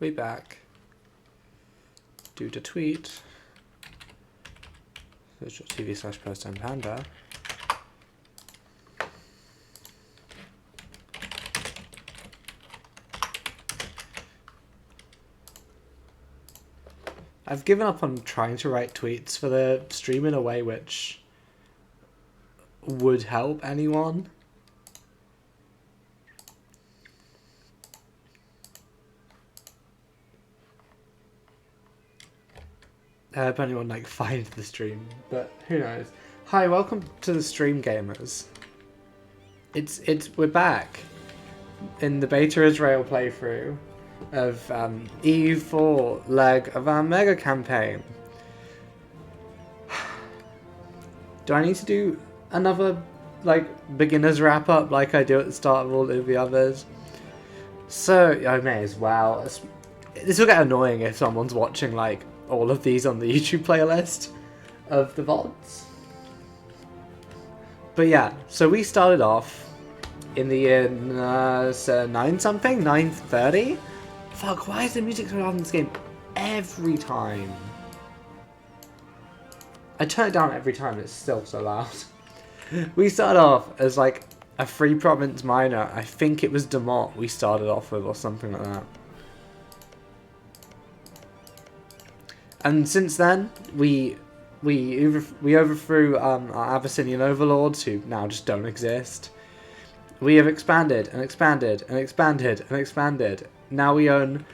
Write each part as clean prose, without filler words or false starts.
We back. Do the tweet. TV/post and panda. I've given up on trying to write tweets for the stream in a way which would help anyone. I hope anyone finds the stream, but who knows. Hi, welcome to the stream, gamers. We're back in the Beta Israel playthrough of EU4 leg of our mega campaign. Do I need to do another beginner's wrap up like I do at the start of all of the others? So I may as well. This will get annoying if someone's watching all of these on the YouTube playlist of the VODs. But yeah, so we started off in the year 930? Fuck, why is the music so loud in this game every time? I turn it down every time and it's still so loud. We started off as a free province minor. I think it was Demont we started off with or something like that. And since then, we overthrew our Abyssinian overlords, who now just don't exist. We have expanded and expanded and expanded and expanded. Now we own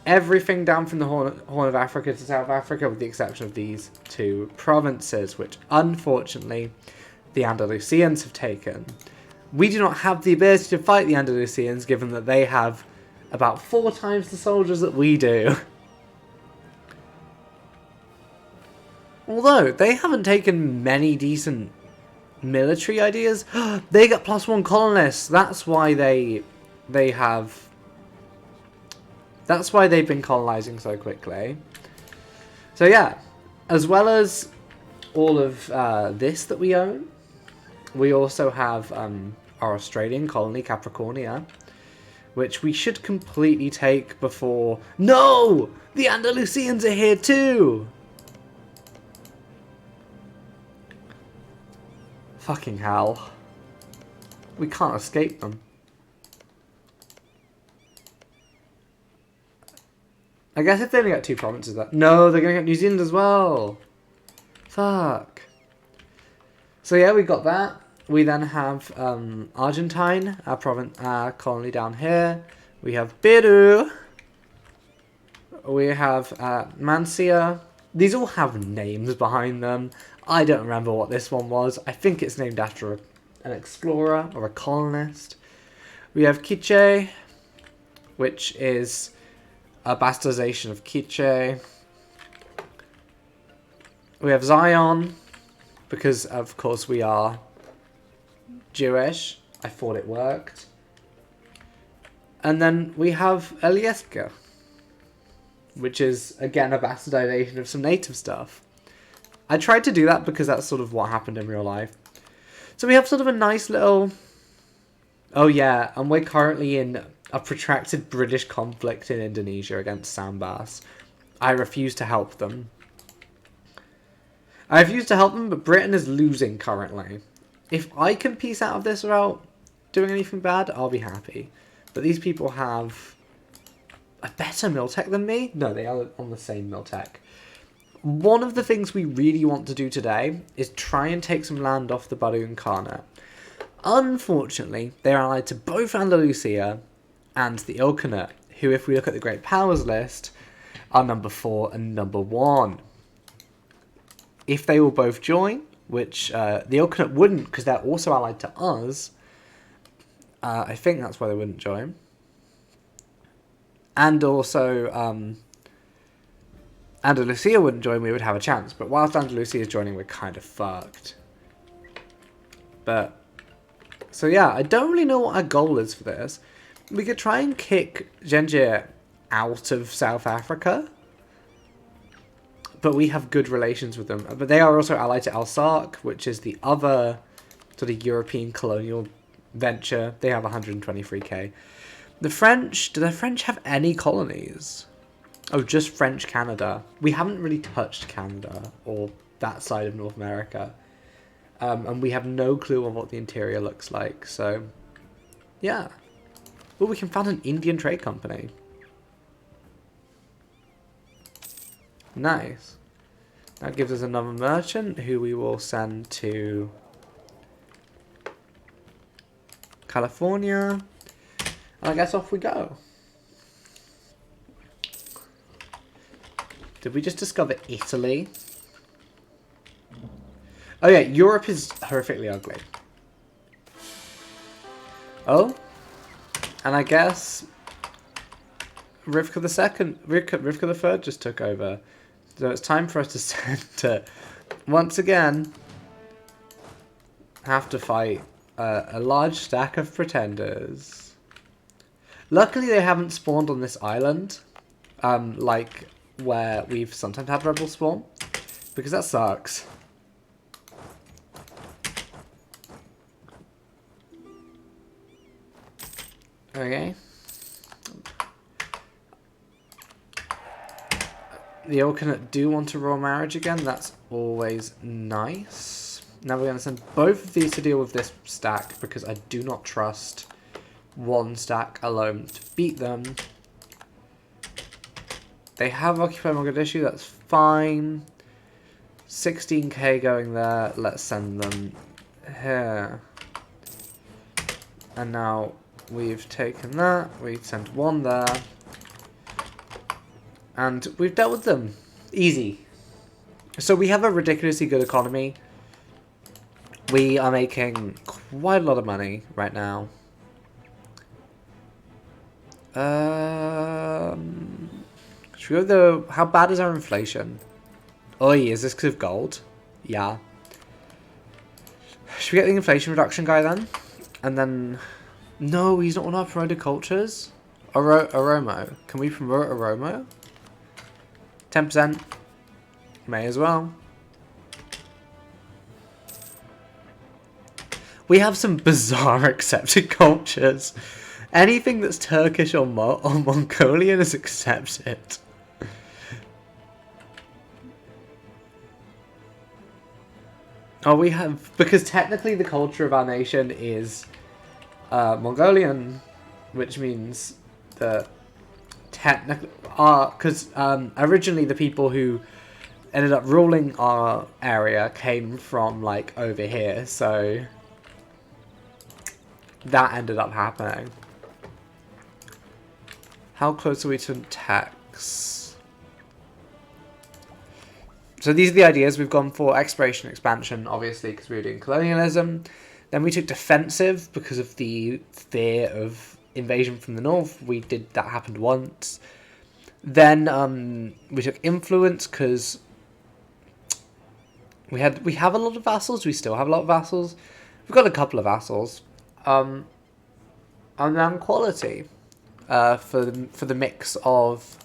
everything down from the Horn of Africa to South Africa, with the exception of these two provinces, which unfortunately the Andalusians have taken. We do not have the ability to fight the Andalusians, given that they have about 4 times the soldiers that we do. Although, they haven't taken many decent military ideas. They got +1 colonists. That's why they've been colonizing so quickly. So yeah, as well as all of this that we own, we also have our Australian colony, Capricornia, which we should completely take before... No! The Andalusians are here too! Fucking hell. We can't escape them. I guess if they only got 2 provinces that... No, they're going to get New Zealand as well. Fuck. So yeah, we got that. We then have Argentine, our colony down here. We have Peru. We have Mancia. These all have names behind them. I don't remember what this one was. I think it's named after an explorer or a colonist. We have Quiche, which is a bastardization of Quiche. We have Zion, because of course we are Jewish. I thought it worked. And then we have Elieska, which is again a bastardization of some native stuff. I tried to do that because that's sort of what happened in real life. So we have sort of a nice little... Oh yeah, and we're currently in a protracted British conflict in Indonesia against Sambas. I refuse to help them. I refuse to help them, but Britain is losing currently. If I can piece out of this without doing anything bad, I'll be happy. But these people have a better Miltech than me? No, they are on the same Miltech. One of the things we really want to do today is try and take some land off the Badoon Khanate. Unfortunately, they are allied to both Andalusia and the Ilkhanate, who, if we look at the Great Powers list, are number 4 and number 1. If they will both join, which the Ilkhanate wouldn't because they're also allied to us, I think that's why they wouldn't join. And also... Andalusia wouldn't join, we would have a chance. But whilst Andalusia is joining, we're kind of fucked. But, so yeah, I don't really know what our goal is for this. We could try and kick Gengir out of South Africa. But we have good relations with them. But they are also allied to Al-Sark, which is the other sort of European colonial venture. They have 123k. The French, do the French have any colonies? Oh, just French Canada. We haven't really touched Canada or that side of North America. And we have no clue on what the interior looks like, so yeah. Well, we can found an Indian trade company. Nice. That gives us another merchant who we will send to California. And I guess off we go. Did we just discover Italy? Oh yeah, Europe is horrifically ugly. Oh? And I guess Rivka the Third just took over. So it's time for us to send to, once again, have to fight a large stack of pretenders. Luckily they haven't spawned on this island, like where we've sometimes had rebels spawn, because that sucks. Okay. The Orcanet do want a royal marriage again. That's always nice. Now we're going to send both of these to deal with this stack because I do not trust one stack alone to beat them. They have occupied Mogadishu. That's fine. 16k going there. Let's send them here. And now we've taken that. We've sent one there. And we've dealt with them. Easy. So we have a ridiculously good economy. We are making quite a lot of money right now. Should we go how bad is our inflation? Oh, is this because of gold? Yeah. Should we get the inflation reduction guy then? And then... No, he's not on our promoted cultures. Oromo. Can we promote Oromo? 10%. May as well. We have some bizarre accepted cultures. Anything that's Turkish or Mongolian is accepted. Oh, we have... Because technically the culture of our nation is Mongolian, which means that technically... Because originally the people who ended up ruling our area came from, like, over here, so... That ended up happening. How close are we to tax? So these are the ideas we've gone for. Exploration, expansion, obviously, because we were doing colonialism. Then we took defensive because of the fear of invasion from the north. That happened once. Then we took influence because we have a lot of vassals. We still have a lot of vassals. We've got a couple of vassals. And then quality for the mix of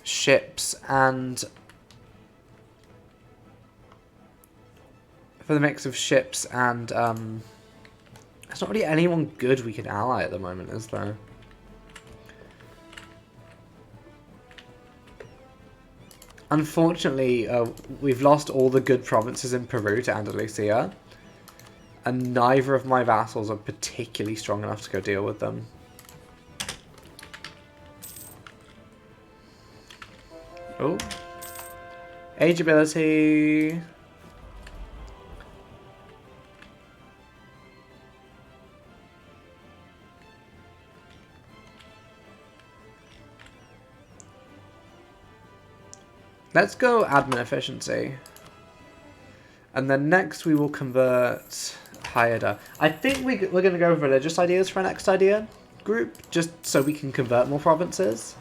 ships and there's not really anyone good we can ally at the moment, is there? Unfortunately, we've lost all the good provinces in Peru to Andalusia. And neither of my vassals are particularly strong enough to go deal with them. Oh. Age ability. Let's go admin efficiency. And then next we will convert... Hayada. I think we're going to go with religious ideas for our next idea group, just so we can convert more provinces.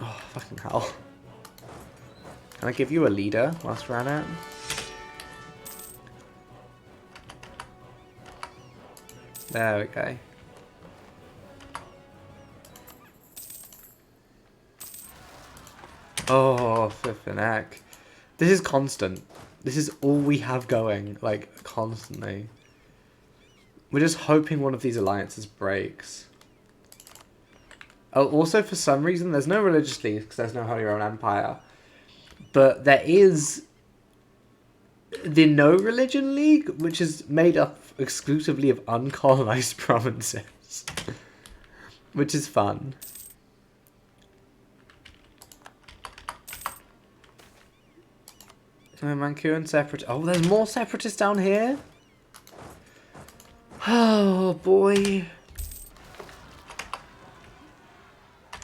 Oh, fucking hell. Can I give you a leader whilst we're at it? There we go. Oh, flippin' heck. This is constant. This is all we have going, like, constantly. We're just hoping one of these alliances breaks. Oh, also, for some reason, there's no religious league because there's no Holy Roman Empire. But there is the No Religion League, which is made up exclusively of uncolonized provinces. Which is fun. Oh, Manchuan separatist. Oh, there's more separatists down here? Oh, boy.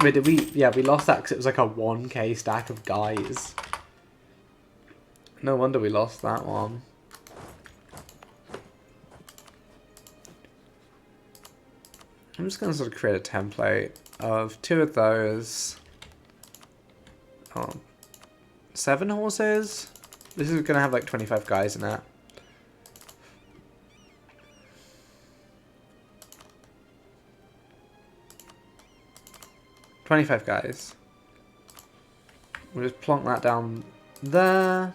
Wait, did we... Yeah, we lost that because it was like a 1k stack of guys. No wonder we lost that one. I'm just going to sort of create a template of 2 of those. Oh, 7 horses? This is going to have like 25 guys in it. $25 guys. We'll just plonk that down there.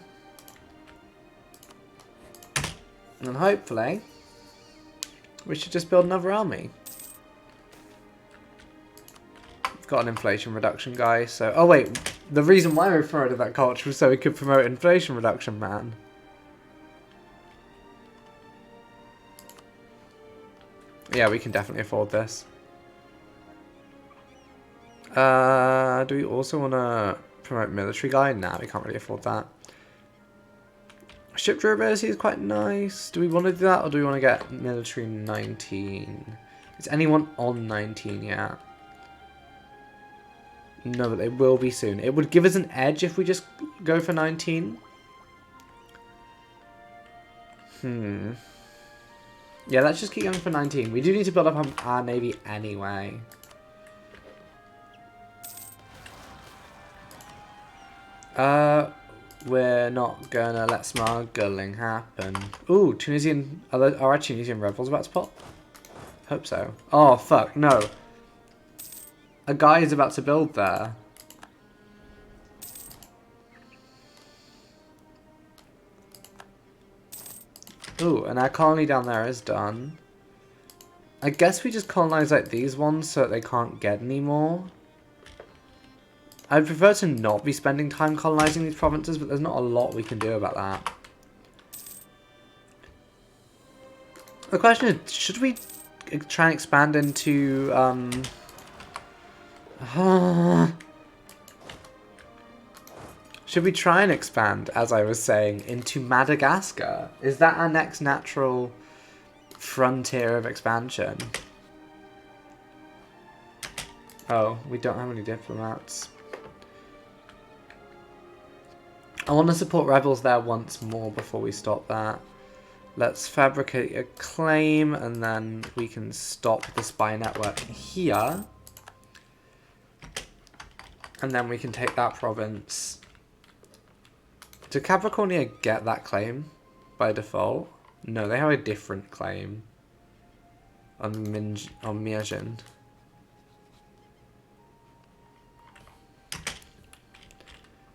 And then hopefully, we should just build another army. We've got an inflation reduction guy, so... Oh wait, the reason why we promoted that culture was so we could promote inflation reduction, man. Yeah, we can definitely afford this. Do we also want to promote military guy? Nah, we can't really afford that. Ship durability is quite nice. Do we want to do that, or do we want to get military 19? Is anyone on 19 yet? No, but they will be soon. It would give us an edge if we just go for 19. Yeah, let's just keep going for 19. We do need to build up our navy anyway. We're not gonna let smuggling happen. Ooh, Tunisian... Are our Tunisian rebels about to pop? Hope so. Oh, fuck, no. A guy is about to build there. Ooh, and our colony down there is done. I guess we just colonize like these ones so that they can't get any more. I'd prefer to not be spending time colonizing these provinces, but there's not a lot we can do about that. The question is, should we try and expand into, should we try and expand, as I was saying, into Madagascar? Is that our next natural frontier of expansion? Oh, we don't have any diplomats. I want to support rebels there once more before we stop that. Let's fabricate a claim, and then we can stop the spy network here. And then we can take that province. Did Capricornia get that claim by default? No, they have a different claim on Miajin.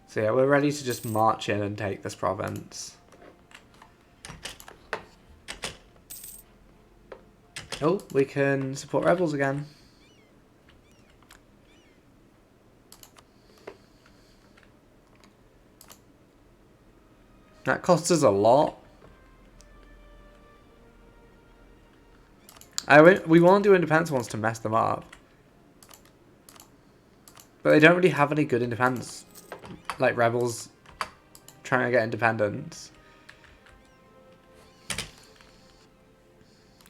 So yeah, we're ready to just march in and take this province. Oh, we can support rebels again. That costs us a lot. We want to do independence ones to mess them up. But they don't really have any good independence. Like rebels trying to get independence.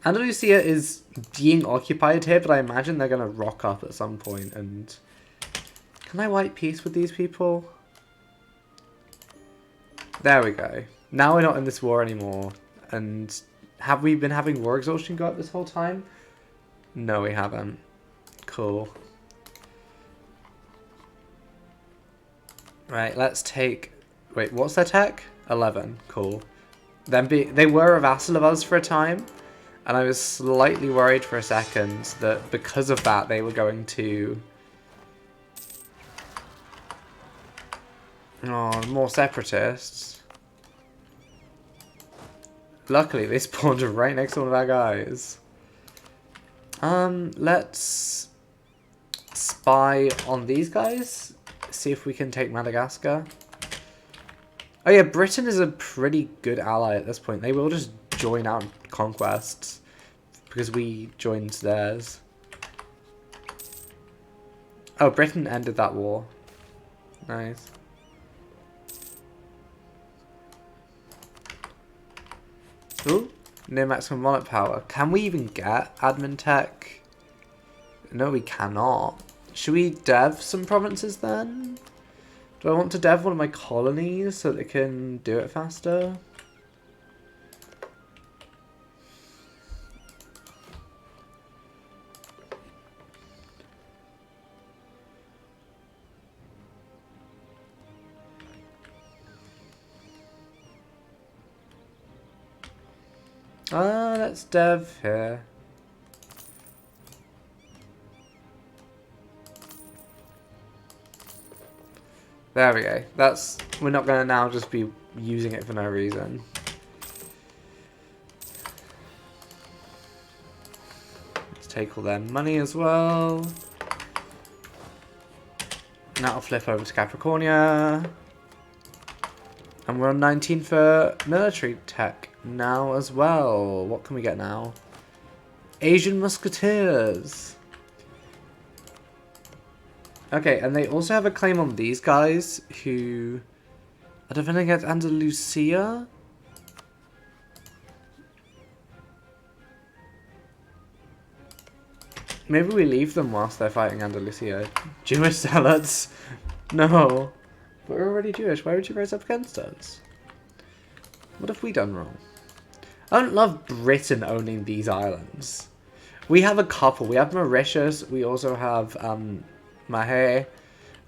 Andalusia is being occupied here, but I imagine they're going to rock up at some point. And can I white peace with these people? There we go. Now we're not in this war anymore. And have we been having war exhaustion go up this whole time? No, we haven't. Cool. Right, let's take... Wait, what's their tech? 11. Cool. They were a vassal of us for a time, and I was slightly worried for a second that because of that they were going to... Oh, more separatists. Luckily, they spawned right next to one of our guys. Let's spy on these guys. See if we can take Madagascar. Oh yeah, Britain is a pretty good ally at this point. They will just join our conquests because we joined theirs. Oh, Britain ended that war. Nice. Ooh, near maximum monarch power. Can we even get admin tech? No, we cannot. Should we dev some provinces then? Do I want to dev one of my colonies so they can do it faster? Let's dev here. There we go. We're not going to now just be using it for no reason. Let's take all their money as well. Now I'll flip over to Capricornia. And we're on 19 for military tech now as well. What can we get now? Asian Musketeers. Okay, and they also have a claim on these guys who are defending against Andalusia. Maybe we leave them whilst they're fighting Andalusia. Jewish zealots. No. But we're already Jewish. Why would you rise up against us? What have we done wrong? I don't love Britain owning these islands. We have a couple. We have Mauritius. We also have Mahé.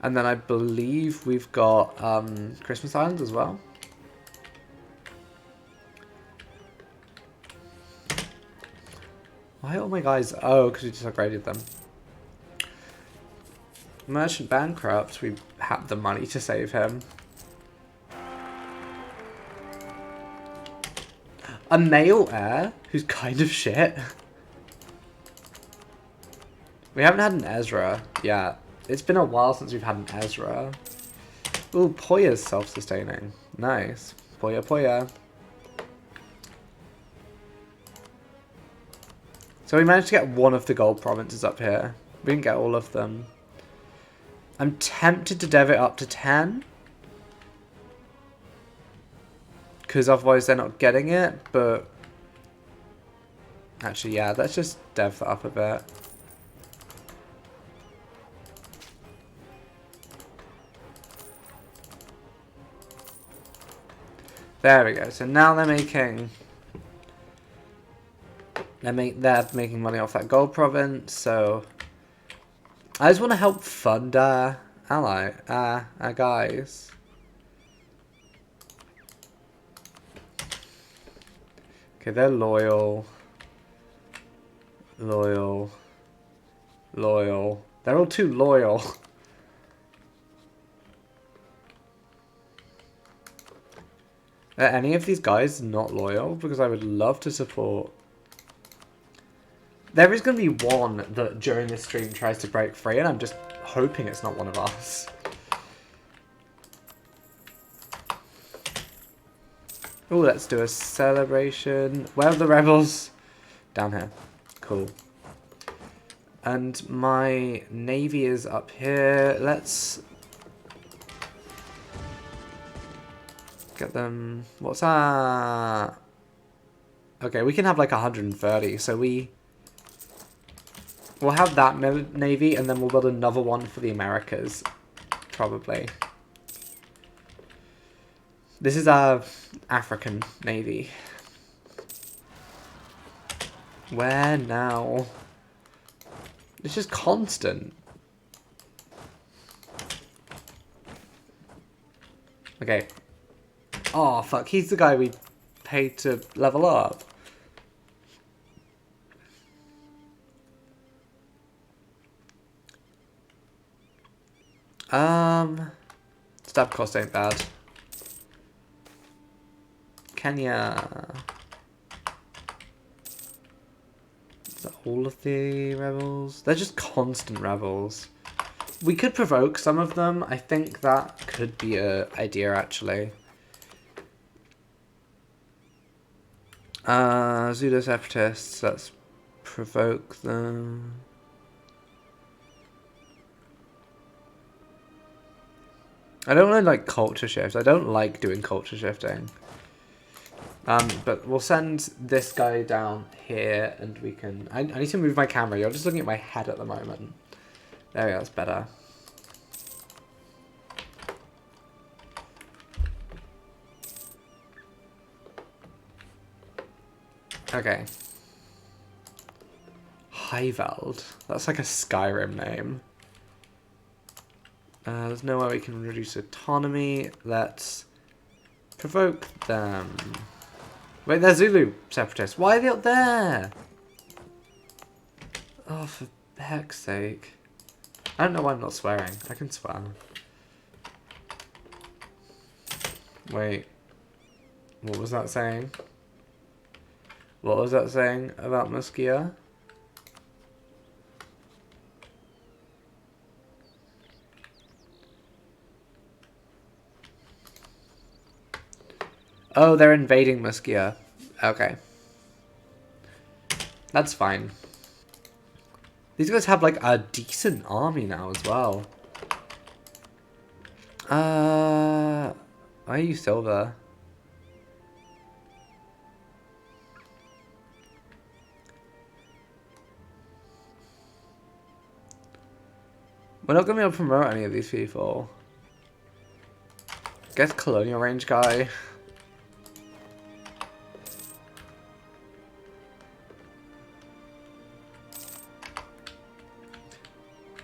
And then I believe we've got Christmas Island as well. Why are my guys... Oh, because we just upgraded them. Merchant bankrupt. We have the money to save him. A male heir who's kind of shit. We haven't had an Ezra yet. It's been a while since we've had an Ezra. Ooh, Poya's self-sustaining. Nice. Poya, Poya. So we managed to get one of the gold provinces up here. We didn't get all of them. I'm tempted to dev it up to 10. Because otherwise they're not getting it, but... Actually, yeah, let's just dev that up a bit. There we go. So now they're making... They're making money off that gold province, so... I just want to help fund our our guys. Okay, they're loyal. Loyal. Loyal. They're all too loyal. Are any of these guys not loyal? Because I would love to support. There is going to be one that during this stream tries to break free, and I'm just hoping it's not one of us. Oh, let's do a celebration. Where are the rebels? Down here. Cool. And my navy is up here. Let's get them. What's that? Okay, we can have like 130. So we'll have that navy, and then we'll build another one for the Americas, probably. This is our African navy. Where now? It's just constant. Okay. Oh, fuck. He's the guy we paid to level up. Stab cost ain't bad. Kenya. all of the rebels? They're just constant rebels. We could provoke some of them. I think that could be an idea, actually. Pseudo separatists. Let's provoke them. I don't really like culture shift. I don't like doing culture shifting. But we'll send this guy down here, and we can... I need to move my camera. You're just looking at my head at the moment. There we go. That's better. Okay. Heiveld. That's like a Skyrim name. There's no way we can reduce autonomy. Let's provoke them. Wait, they're Zulu separatists. Why are they up there? Oh, for heck's sake. I don't know why I'm not swearing. I can swear. Wait. What was that saying? What was that saying about Muskia? Oh, they're invading Muskia. Okay. That's fine. These guys have like a decent army now as well. Why are you silver? We're not going to be able to promote any of these people. Guess colonial range guy.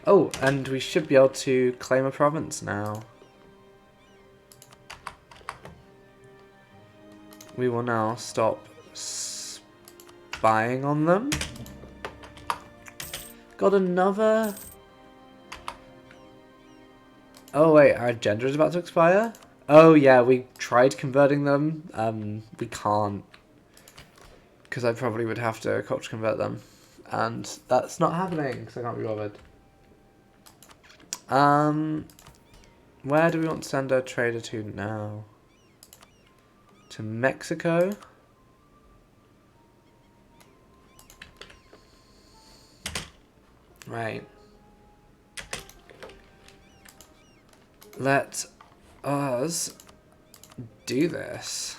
Oh, and we should be able to claim a province now. We will now stop spying on them. Got another... Oh wait, our agenda is about to expire? Oh yeah, we tried converting them. We can't. Because I probably would have to culture convert them. And that's not happening, because I can't be bothered. Where do we want to send our trader to now? To Mexico? Right. Let us do this.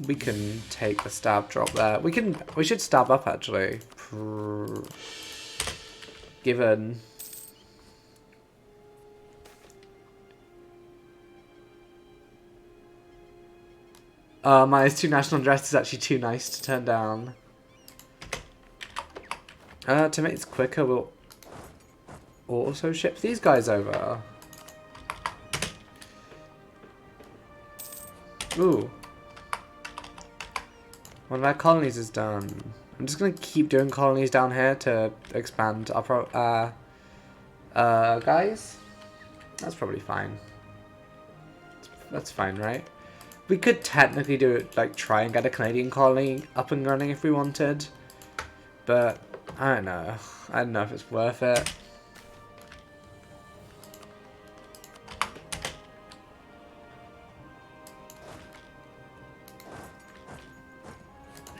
We can take a stab drop there. We should stab up actually. Given -2 national interest is actually too nice to turn down. To make this quicker, we'll also ship these guys over. Ooh. One of our colonies is done. I'm just gonna keep doing colonies down here to expand our guys. That's probably fine. That's fine, right? We could technically do it, like, try and get a Canadian colony up and running if we wanted. But, I don't know. I don't know if it's worth it.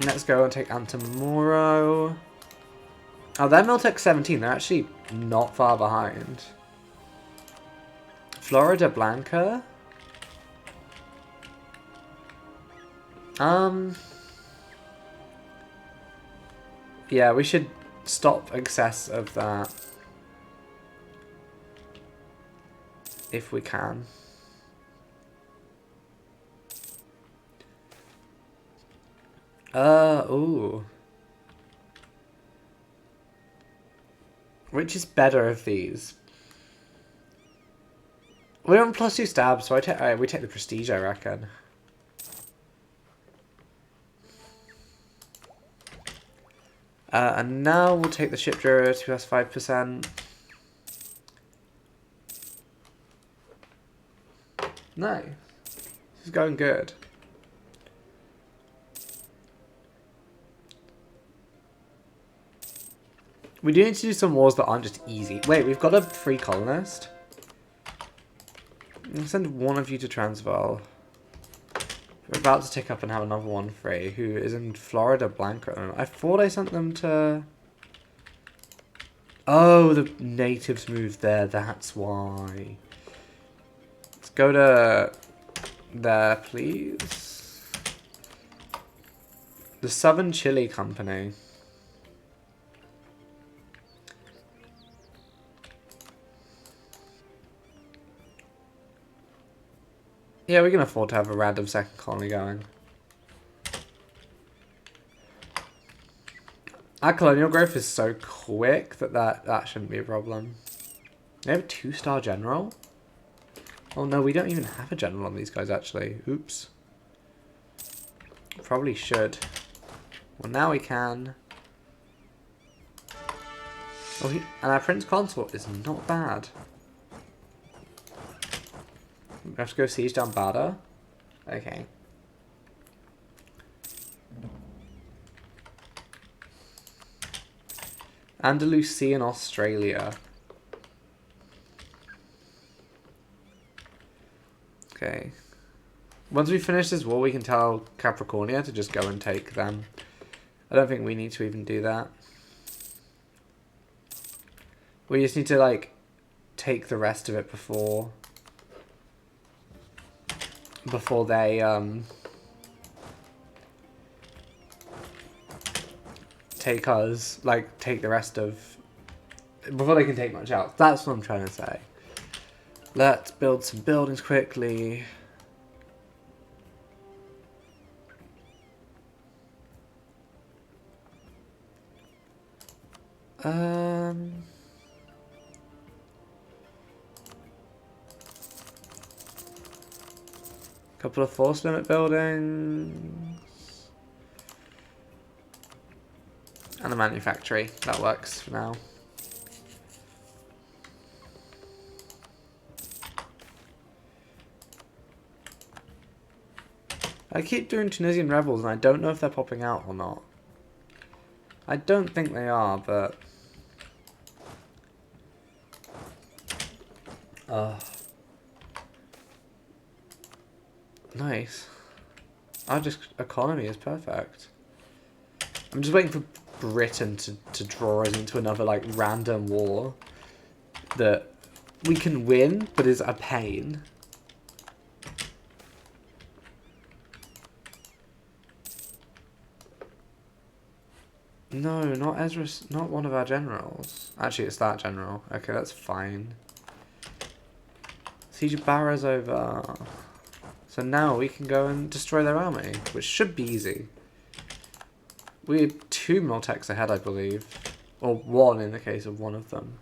Let's go and take Antamoro. Oh, they're Miltech 17. They're actually not far behind. Florida Blanca. Yeah, we should stop excess of that. If we can. Ooh. Which is better of these? We're on +2 stabs, so we take the prestige, I reckon. And now we'll take the ship durability plus 5%. Nice. This is going good. We do need to do some wars that aren't just easy. Wait, we've got a free colonist. I'll send one of you to Transvaal. We're about to tick up and have another one free, who is in Florida Blanca at the moment. I thought I sent them to... Oh, the natives moved there, that's why. Let's go to there, please. The Southern Chile Company. Yeah, we can afford to have a random second colony going. Our colonial growth is so quick that shouldn't be a problem. They have a 2-star general? Oh no, we don't even have a general on these guys actually. Oops. Probably should. Well, now we can. Oh, and our Prince Consort is not bad. We have to go siege down Bada? Okay. Andalusia in Australia. Okay. Once we finish this war, we can tell Capricornia to just go and take them. I don't think we need to even do that. We just need to, like, take the rest of it before they, take us, like, take the rest of... Before they can take much else. That's what I'm trying to say. Let's build some buildings quickly. Couple of force limit buildings. And a manufactory. That works for now. I keep doing Tunisian rebels and I don't know if they're popping out or not. I don't think they are, but... Nice. Our just economy is perfect. I'm just waiting for Britain to draw us into another, like, random war that we can win, but is a pain. No, not Ezra, not one of our generals. Actually, it's that general. Okay, that's fine. Siege of Barra's over. So now we can go and destroy their army, which should be easy. We had 2 Miltecs ahead, I believe. Or 1 in the case of one of them.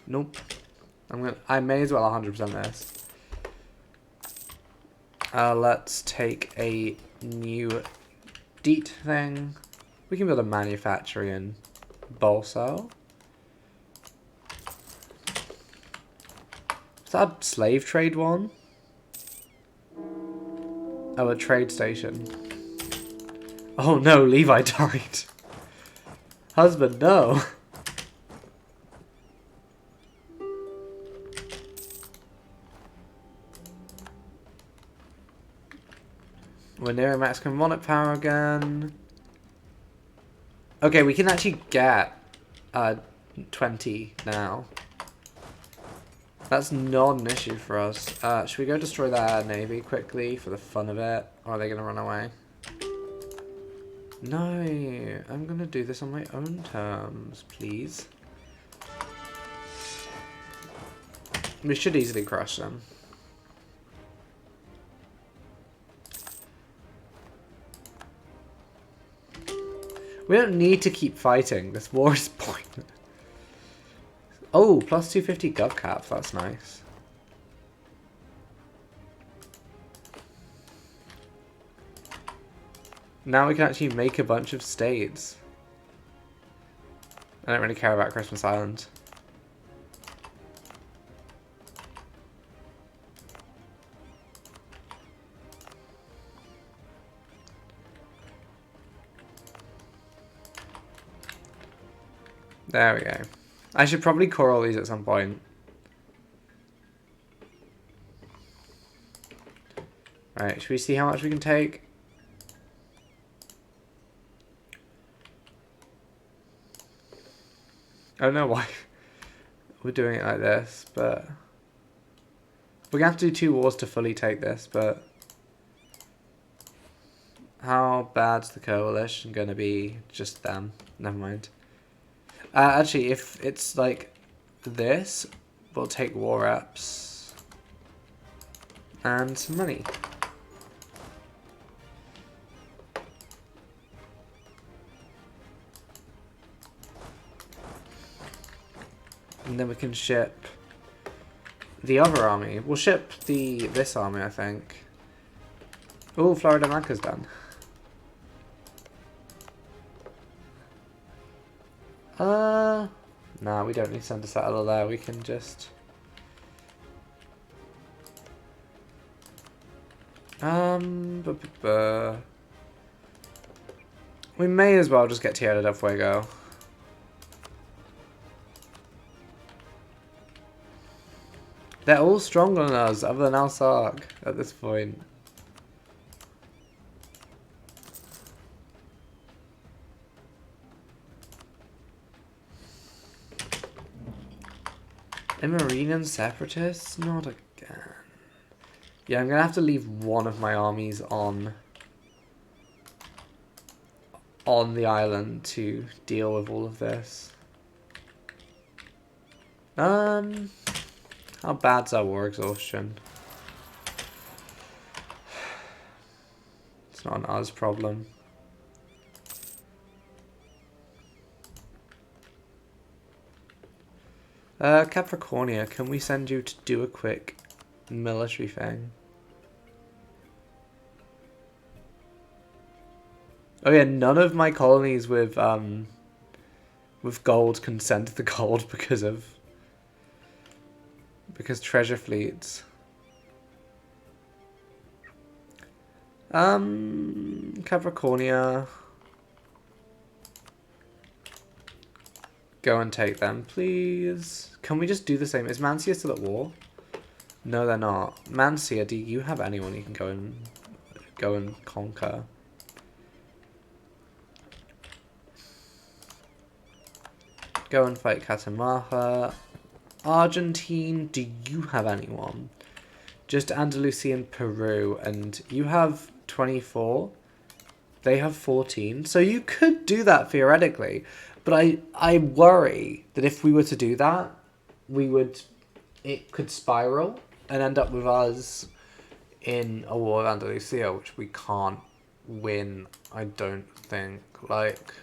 Nope. I may as well 100% this. Let's take a new DEET thing. We can build a manufactory in Bolso. Is that a slave trade one? Oh, a trade station. Oh no, Levi died. Husband, no. We're nearing maximum monarch power again. Okay, we can actually get 20 now. That's not an issue for us. Should we go destroy their navy quickly for the fun of it? Or are they going to run away? No, I'm going to do this on my own terms, please. We should easily crush them. We don't need to keep fighting. This war is pointless. Oh, plus 250 gov cap. That's nice. Now we can actually make a bunch of states. I don't really care about Christmas Island. There we go. I should probably core all these at some point. Right, should we see how much we can take? I don't know why we're doing it like this, but we're gonna have to do 2 wars to fully take this, but how bad's the coalition gonna be? Just them. Never mind. Actually, if it's like this, we'll take war reps and some money. And then we can ship the other army. We'll ship this army, I think. Oh, Florida Maca's done. Nah, we don't need to send a settler there. We can just... We may as well just get Tierra del Fuego. They're all stronger than us, other than Al-Sarg at this point. Imarinian separatists? Not again. Yeah, I'm gonna have to leave one of my armies on the island to deal with all of this. How bad's our war exhaustion? It's not an us problem. Capricornia, can we send you to do a quick military thing? Oh yeah, none of my colonies with gold can send the gold because treasure fleets. Capricornia. Go and take them, please. Can we just do the same? Is Mancia still at war? No, they're not. Mancia, do you have anyone you can go and conquer? Go and fight Catamaha. Argentine, do you have anyone? Just Andalusia and Peru, and you have 24. They have 14, so you could do that theoretically. But I worry that if we were to do that, it could spiral and end up with us in a war of Andalusia, which we can't win, I don't think. Like,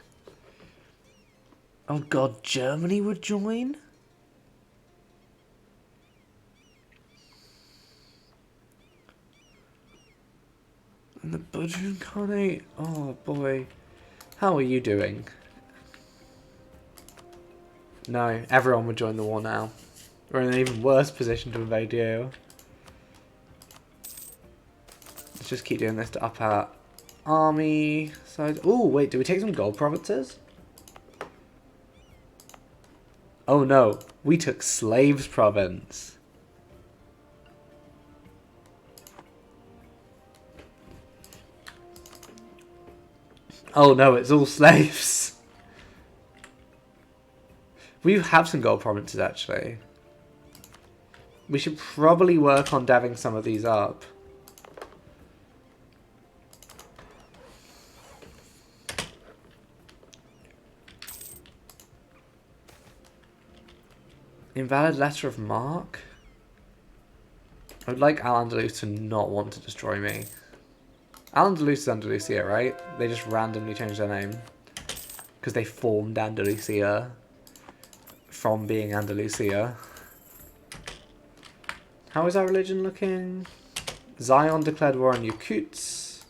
oh god, Germany would join? And the Budge Incarnate? Oh boy. How are you doing? No, everyone would join the war now. We're in an even worse position to invade you. Let's just keep doing this to up our army size. Oh, wait, do we take some gold provinces? Oh no, we took Slaves province. Oh no, it's all slaves. We have some gold provinces, actually. We should probably work on dabbing some of these up. Invalid letter of marque? I would like Al-Andalus to not want to destroy me. Al-Andalus is Andalusia, right? They just randomly changed their name. Because they formed Andalusia from being Andalusia. How is our religion looking? Zion declared war on Yakuts.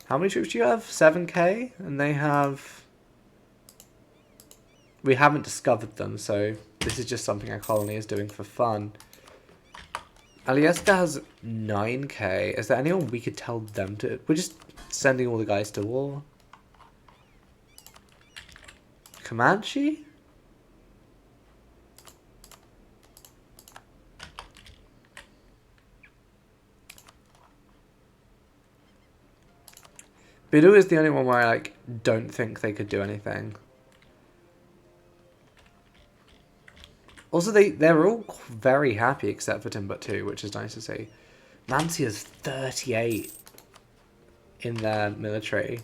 How many troops do you have? 7k? And they have... We haven't discovered them, so this is just something our colony is doing for fun. Alyeska has 9k. Is there anyone we could tell them to... We're just sending all the guys to war. Comanche? Bidu is the only one where I don't think they could do anything. Also, they're all very happy except for Timbuktu, which is nice to see. Mansi has 38 in their military.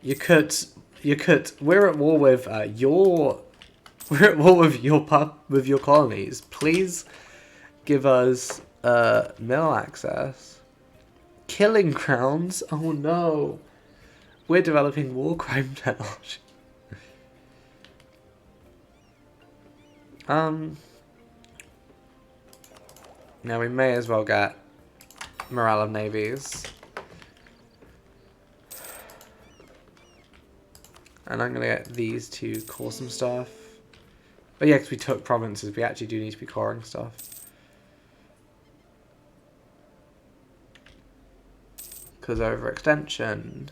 We're at war with we're at war with your colonies. Please give us mill access. Killing grounds? Oh no. We're developing war crime technology. Now we may as well get morale of navies. And I'm gonna get these to core some stuff. But yeah, because we took provinces, we actually do need to be coring stuff. Because overextension.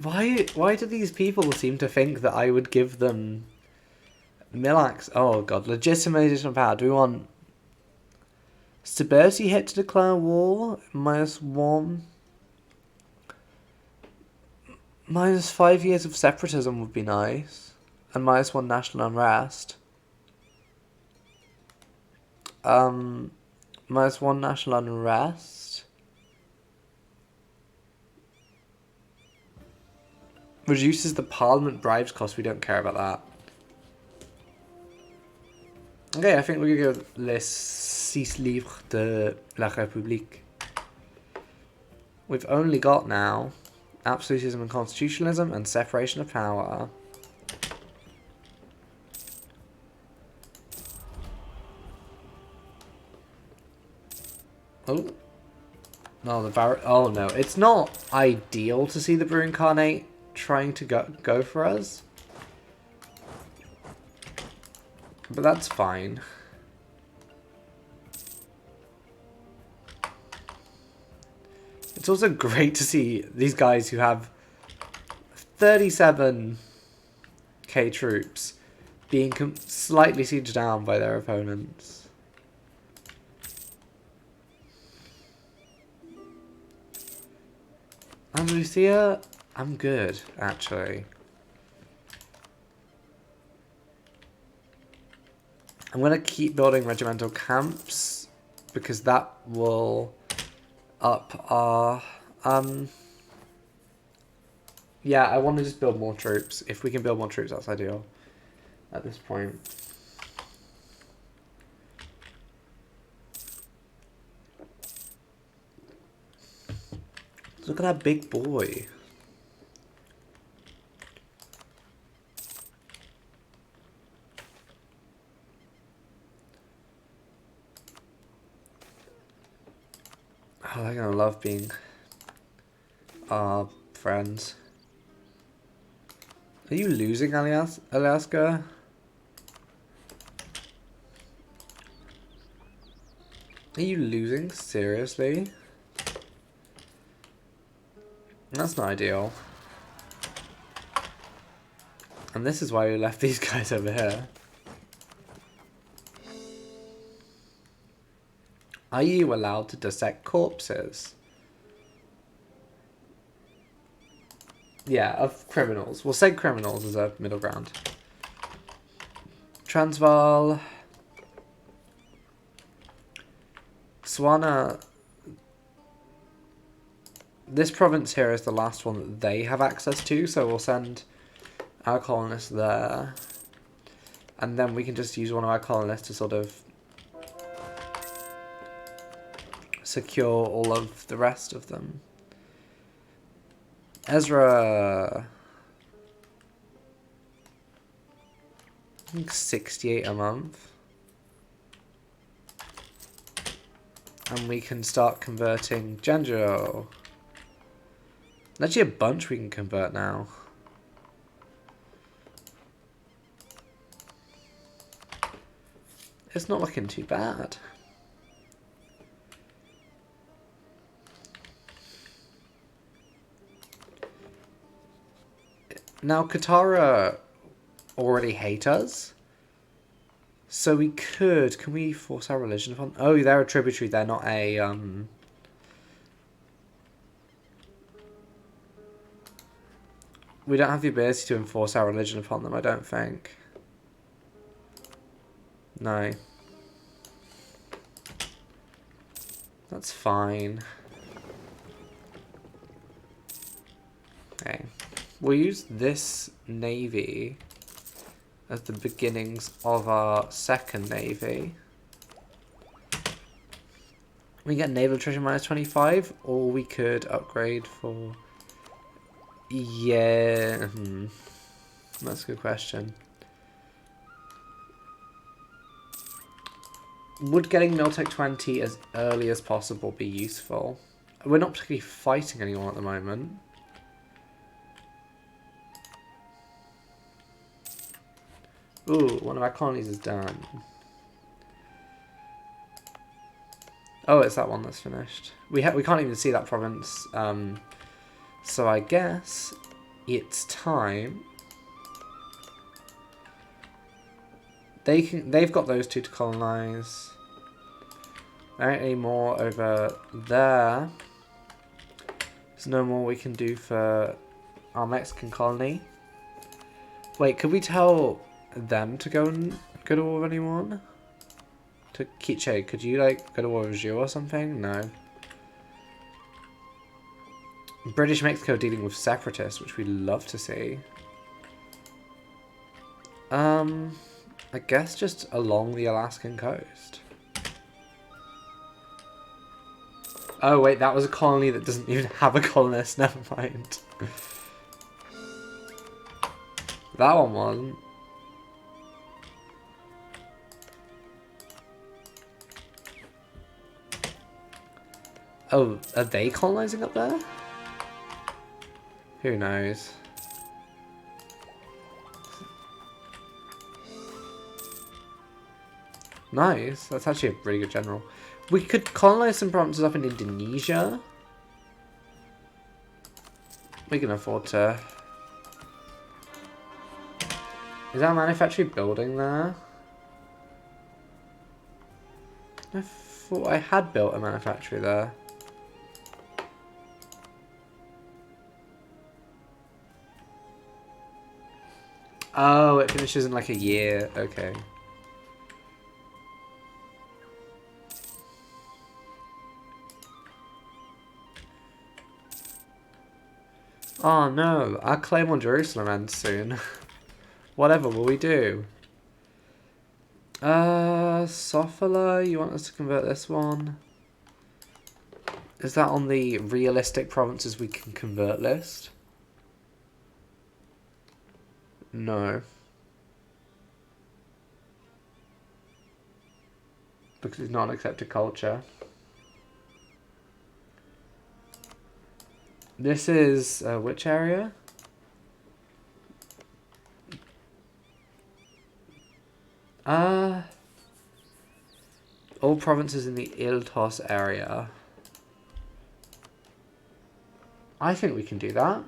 Why do these people seem to think that I would give them Millax? Oh god, legitimization of power. Do we want stability hit to declare war? -1. -5 years of separatism would be nice. And -1 national unrest. -1 national unrest. Reduces the parliament bribes cost. We don't care about that. Okay, I think we're going to go les 6 livres de la République. We've only got now absolutism and constitutionalism and separation of power. Oh. No, oh no, it's not ideal to see the Brew Incarnate trying to go for us. But that's fine. It's also great to see these guys who have 37k troops being slightly sieged down by their opponents. Andalusia, I'm good, actually. I'm going to keep building regimental camps because that will up our... Yeah, I want to just build more troops. If we can build more troops, that's ideal at this point. Look at that big boy. Oh, they're gonna love being our friends. Are you losing Alaska? Are you losing? Seriously? That's not ideal. And this is why we left these guys over here. Are you allowed to dissect corpses? Yeah, of criminals. We'll say criminals as a middle ground. Transvaal. Swana. This province here is the last one that they have access to, so we'll send our colonists there. And then we can just use one of our colonists to sort of secure all of the rest of them. Ezra. I think 68 a month. And we can start converting Genjo. Actually a bunch we can convert now. It's not looking too bad. Now Katara already hate us. So we could... Can we force our religion upon... Oh, they're a tributary. They're not a... We don't have the ability to enforce our religion upon them, I don't think. No. That's fine. Okay. We'll use this navy as the beginnings of our second navy. We get naval attrition minus 25, or we could upgrade for... Yeah, that's a good question. Would getting Miltech 20 as early as possible be useful? We're not particularly fighting anyone at the moment. Ooh, one of our colonies is done. Oh, it's that one that's finished. We can't even see that province. So I guess it's time. They've got those two to colonize. There ain't any more over there. There's no more we can do for our Mexican colony. Wait, could we tell them to go to war with anyone? To Quiche, could you like go to war with Zhu or something? No. British Mexico dealing with separatists, which we'd love to see. I guess just along the Alaskan coast. Oh wait, that was a colony that doesn't even have a colonist, never mind. That one wasn't. Oh, are they colonizing up there? Who knows? Nice. That's actually a really good general. We could colonize some provinces up in Indonesia. We can afford to. Is that a manufacturing building there? I thought I had built a manufactory there. Oh, it finishes in like a year. Okay. Oh no, our claim on Jerusalem ends soon. Whatever will we do? Sofala, you want us to convert this one? Is that on the realistic provinces we can convert list? No. Because it's not an accepted culture. This is which area? All provinces in the Iltos area. I think we can do that.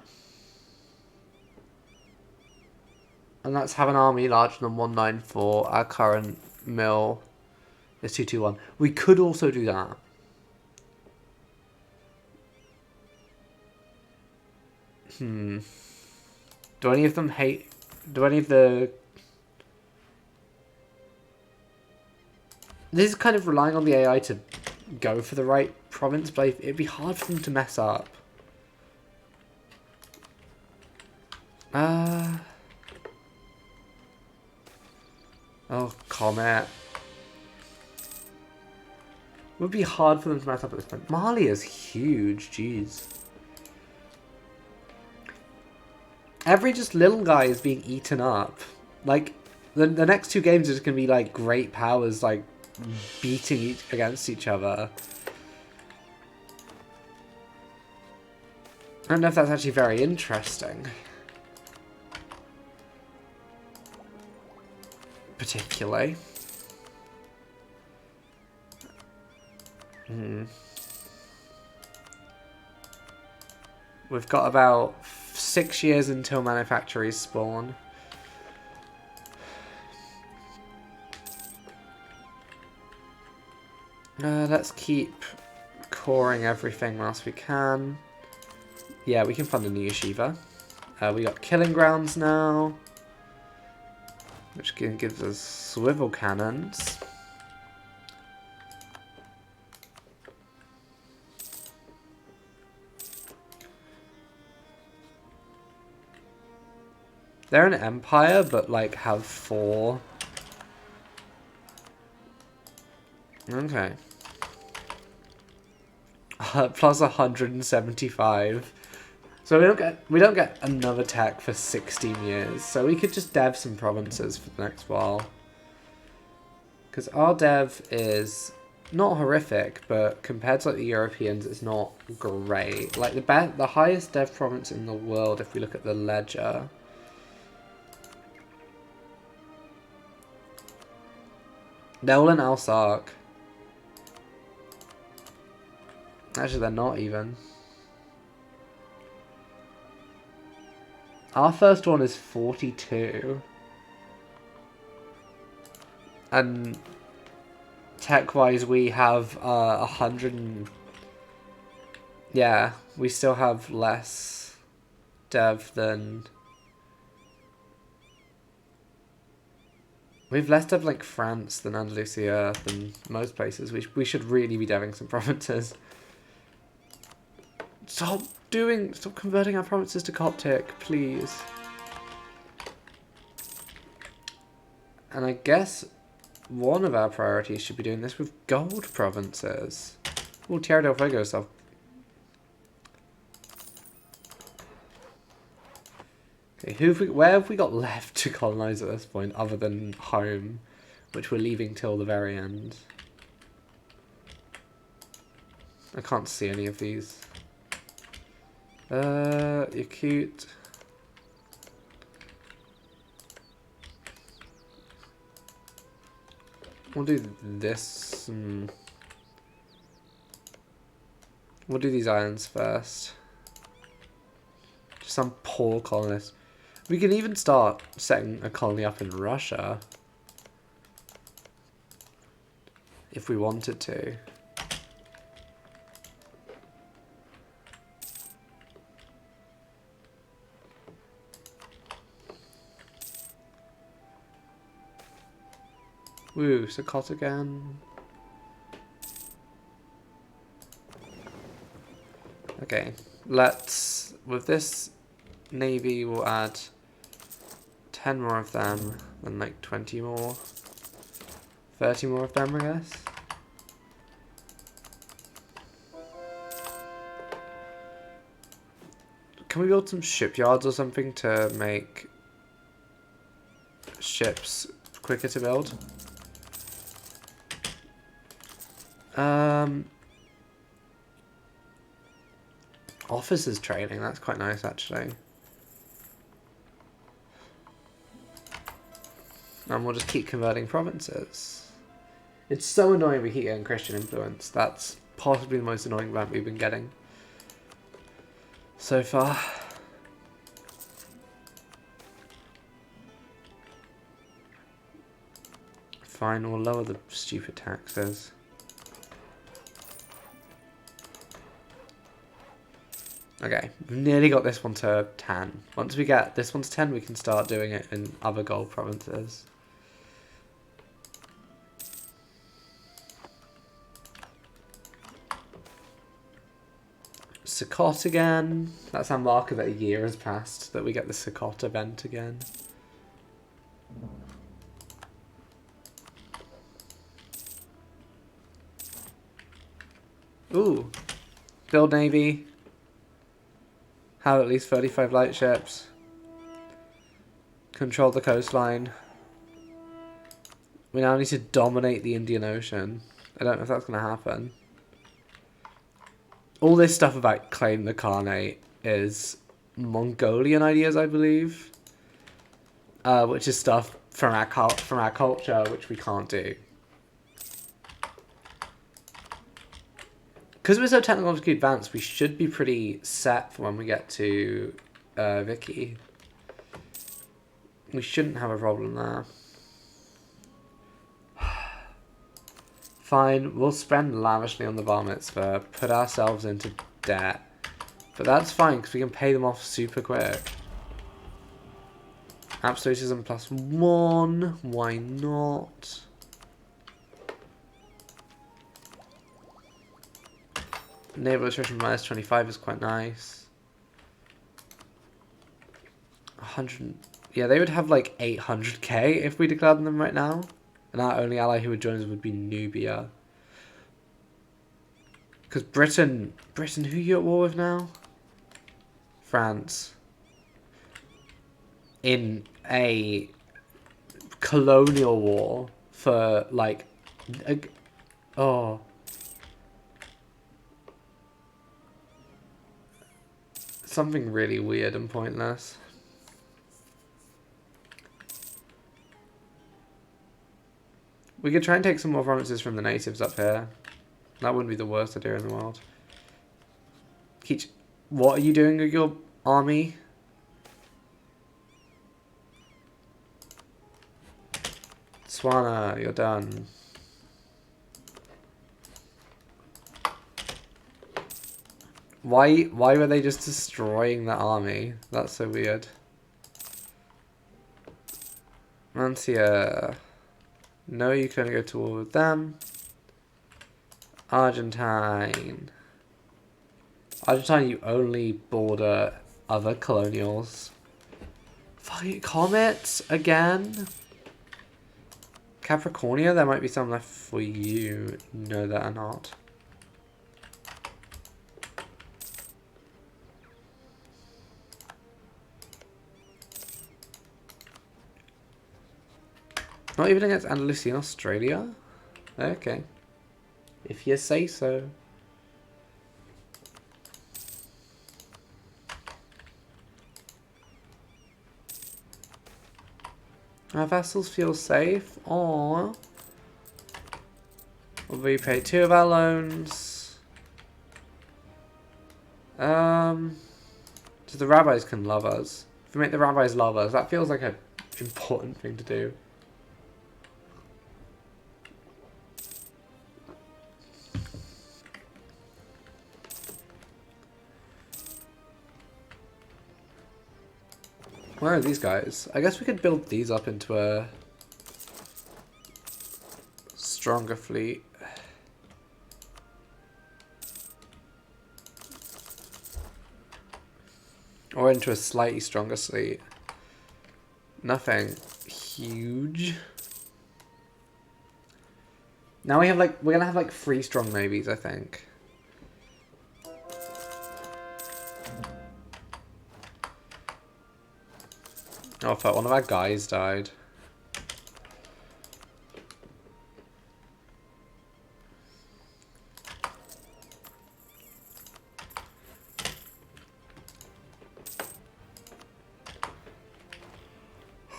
And that's have an army larger than 194. Our current mill is 221. We could also do that. Do any of them hate... Do any of the... This is kind of relying on the AI to go for the right province, but it'd be hard for them to mess up. Oh, Comet. It would be hard for them to mess up at this point. Mali is huge, jeez. Every just little guy is being eaten up. Like, The next two games are just going to be like great powers like beating against each other. I don't know if that's actually very interesting. Particularly. We've got about 6 years until manufactories spawn. Let's keep coring everything whilst we can. Yeah, we can fund a new yeshiva. We got killing grounds now, which gives us swivel cannons. They're an empire, but like have 4. Okay. Plus 175. So we don't get another tech for 16 years. So we could just dev some provinces for the next while. Because our dev is not horrific, but compared to like the Europeans, it's not great. Like the highest dev province in the world, if we look at the ledger. Nolan Alsark. Actually, they're not even. Our first one is 42. And tech-wise, we have 100 and... Yeah, we still have less dev than... We have less dev like France than Andalusia than most places. We should really be deving some provinces. Stop converting our provinces to Coptic, please. And I guess one of our priorities should be doing this with gold provinces. Oh, Tierra del Fuego stuff. Okay, where have we got left to colonize at this point, other than home, which we're leaving till the very end? I can't see any of these. You're cute. We'll do this. We'll do these islands first. Just some poor colonists. We can even start setting a colony up in Russia. If we wanted to. Woo, Sokot again. Okay, with this navy, we'll add 10 more of them, and like 20 more. 30 more of them, I guess. Can we build some shipyards or something to make ships quicker to build? Officers training, that's quite nice actually. And we'll just keep converting provinces. It's so annoying we keep getting Christian influence. That's possibly the most annoying event we've been getting so far. Fine, we'll lower the stupid taxes. Okay, we've nearly got this one to 10. Once we get this one to 10, we can start doing it in other gold provinces. Sokot again. That's our marker that a year has passed, that we get the Sokot event again. Ooh. Build navy. Have at least 35 light ships. Control the coastline. We now need to dominate the Indian Ocean. I don't know if that's going to happen. All this stuff about claim the Khanate is Mongolian ideas, I believe. Which is stuff from our culture, which we can't do. Because we're so technologically advanced, we should be pretty set for when we get to Vicky. We shouldn't have a problem there. Fine, we'll spend lavishly on the bar mitzvah, put ourselves into debt. But that's fine, because we can pay them off super quick. Absolutism +1, why not? Naval attrition -25 is quite nice. 100, yeah, they would have like 800k if we declared them right now. And our only ally who would join us would be Nubia. Because Britain, who are you at war with now? France. In a colonial war for like, something really weird and pointless. We could try and take some more provinces from the natives up here. That wouldn't be the worst idea in the world. Keech, what are you doing with your army? Swana, you're done. Why were they just destroying the army? That's so weird. Mancia. No, you can go to war with them. Argentine. Argentine, you only border other colonials. Fucking Comet again. Capricornia, there might be some left for you. No, there are not. Not even against Andalusia, Australia? Okay. If you say so. Our vassals feel safe. Or we'll repay 2 of our loans. So the rabbis can love us. If we make the rabbis love us, that feels like an important thing to do. Where are these guys? I guess we could build these up into a stronger fleet. Or into a slightly stronger fleet. Nothing huge. Now we have like, we're gonna have like 3 strong navies, I think. Oh fuck, one of our guys died.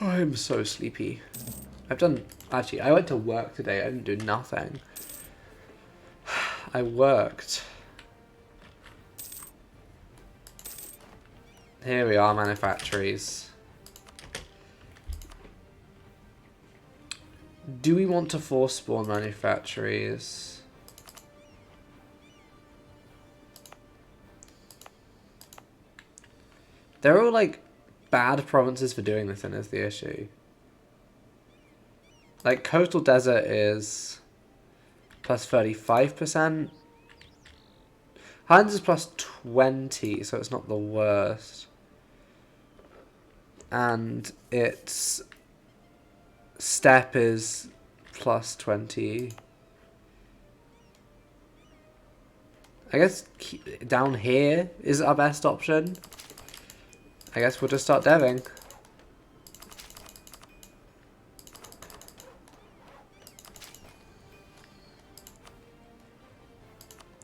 I'm so sleepy. Actually, I went to work today. I didn't do nothing. I worked. Here we are, manufactories. Do we want to force spawn manufactories? They're all like bad provinces for doing this in is the issue. Like coastal desert is plus 35%. Highlands is plus 20, so it's not the worst. And its steppe is plus 20. I guess down here is our best option. I guess we'll just start deving.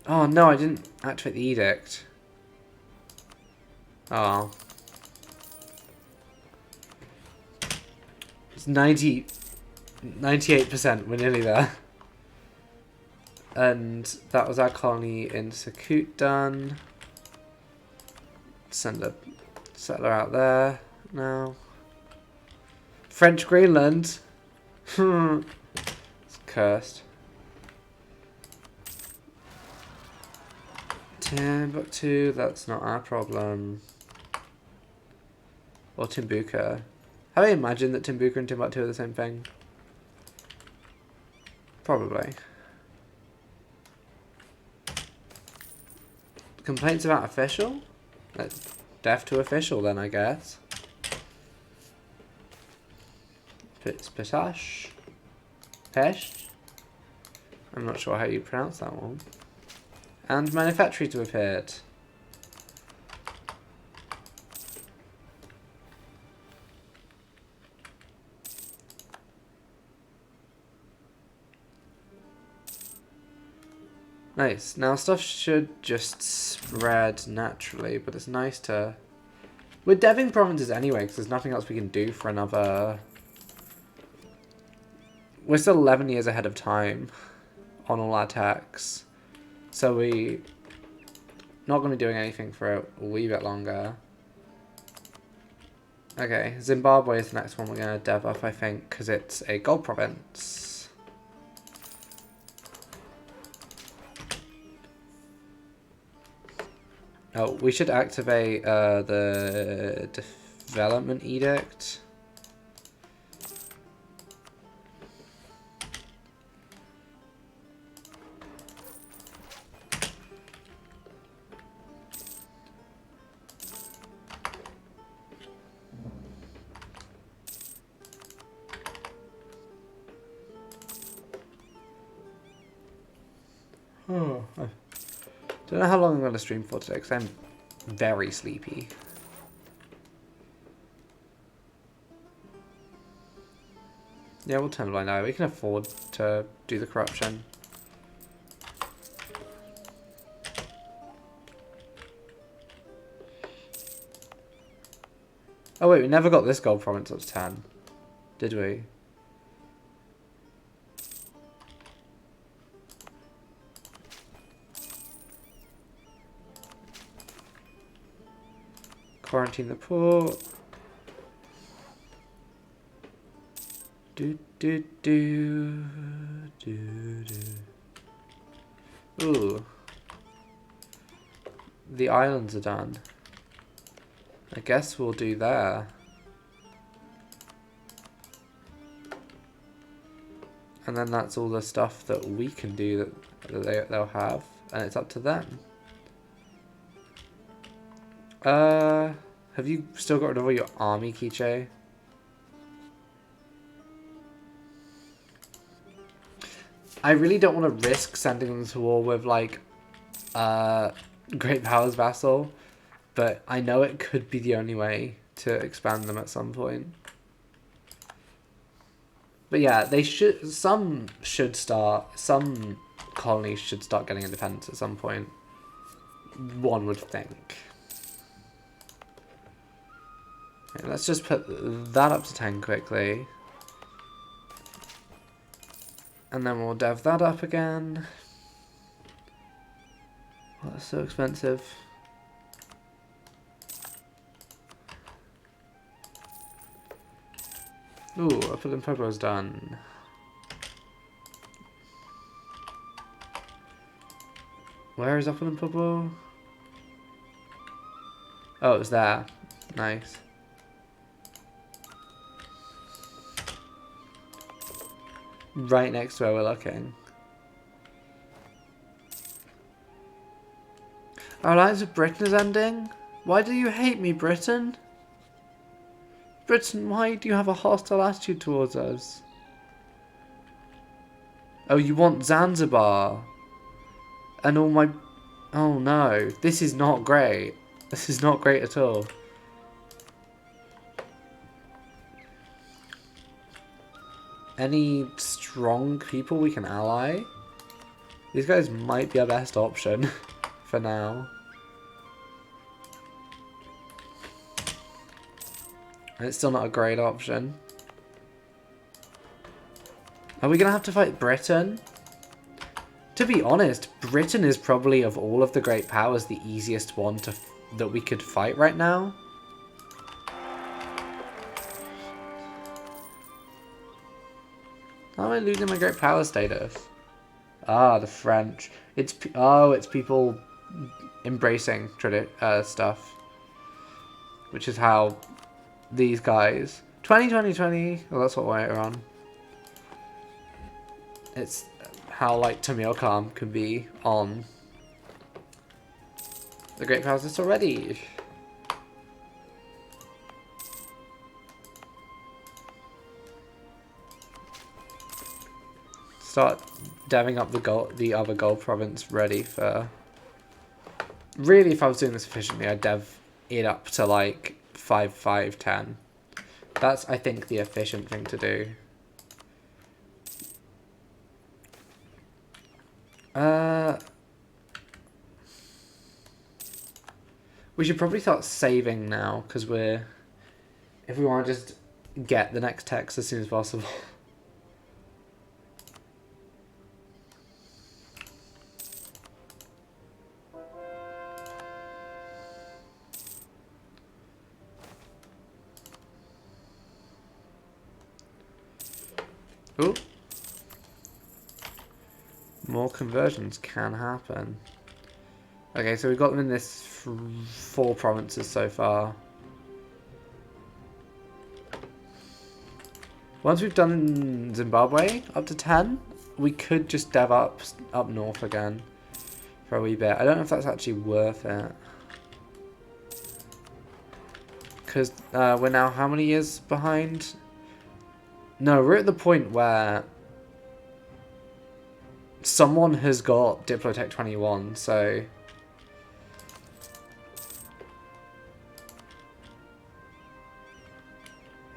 Oh no, I didn't activate the edict. Oh. It's 98%, we're nearly there. And that was our colony in Sakut done. Send a settler out there now. French Greenland. It's cursed. Timbuktu, that's not our problem. Or Timbuka. Have I imagined that Timbuka and Timbuktu are the same thing? Probably. Complaints about official? That's deaf to official then, I guess. Pitash? Pesh? I'm not sure how you pronounce that one. And manufactories have appeared. Nice. Now stuff should just spread naturally, but it's nice to... We're deving provinces anyway, because there's nothing else we can do for another... We're still 11 years ahead of time on all our tax. So we... Not going to be doing anything for a wee bit longer. Okay, Zimbabwe is the next one we're going to dev up, I think, because it's a gold province. Oh, we should activate the development edict. Oh, don't know how long I'm going to stream for today because I'm very sleepy. Yeah, we'll turn a blind eye. We can afford to do the corruption. Oh wait, we never got this gold province up to 10. Did we? Quarantine the port. Do do do do do. Ooh. The islands are done. I guess we'll do there. And then that's all the stuff that we can do that they'll have, and it's up to them. Have you still got rid of all your army, Kiche? I really don't want to risk sending them to war with, like, Great Powers vassal, but I know it could be the only way to expand them at some point. But yeah, they should. Some colonies should start getting independence at some point. One would think. Okay, let's just put that up to 10 quickly. And then we'll dev that up again. Oh, that's so expensive. Ooh, Upper Limpopo's done. Where is Upper Limpopo? Oh, it's there. Nice. Right next to where we're looking. Our alliance with Britain is ending? Why do you hate me, Britain? Britain, why do you have a hostile attitude towards us? Oh, you want Zanzibar? And all my... Oh no, this is not great. This is not great at all. Any strong people we can ally? These guys might be our best option for now. And it's still not a great option. Are we going to have to fight Britain? To be honest, Britain is probably, of all of the great powers, the easiest one that we could fight right now. How am I losing my great power status? Ah, the French. It's people embracing stuff. Which is how these guys... 2020. Well, that's what we're on. It's how, like, Tamil Khan can be on the great powers list already. Start deving up the other gold province ready for... Really, if I was doing this efficiently, I'd dev it up to like 5, 5, 10. That's, I think, the efficient thing to do. We should probably start saving now, because if we want to just get the next text as soon as possible. Ooh. More conversions can happen. Okay, so we've got them in this 4 provinces so far. Once we've done Zimbabwe up to 10, we could just dev up north again for a wee bit. I don't know if that's actually worth it. Because we're now how many years behind? No, we're at the point where someone has got Diplotech 21, so...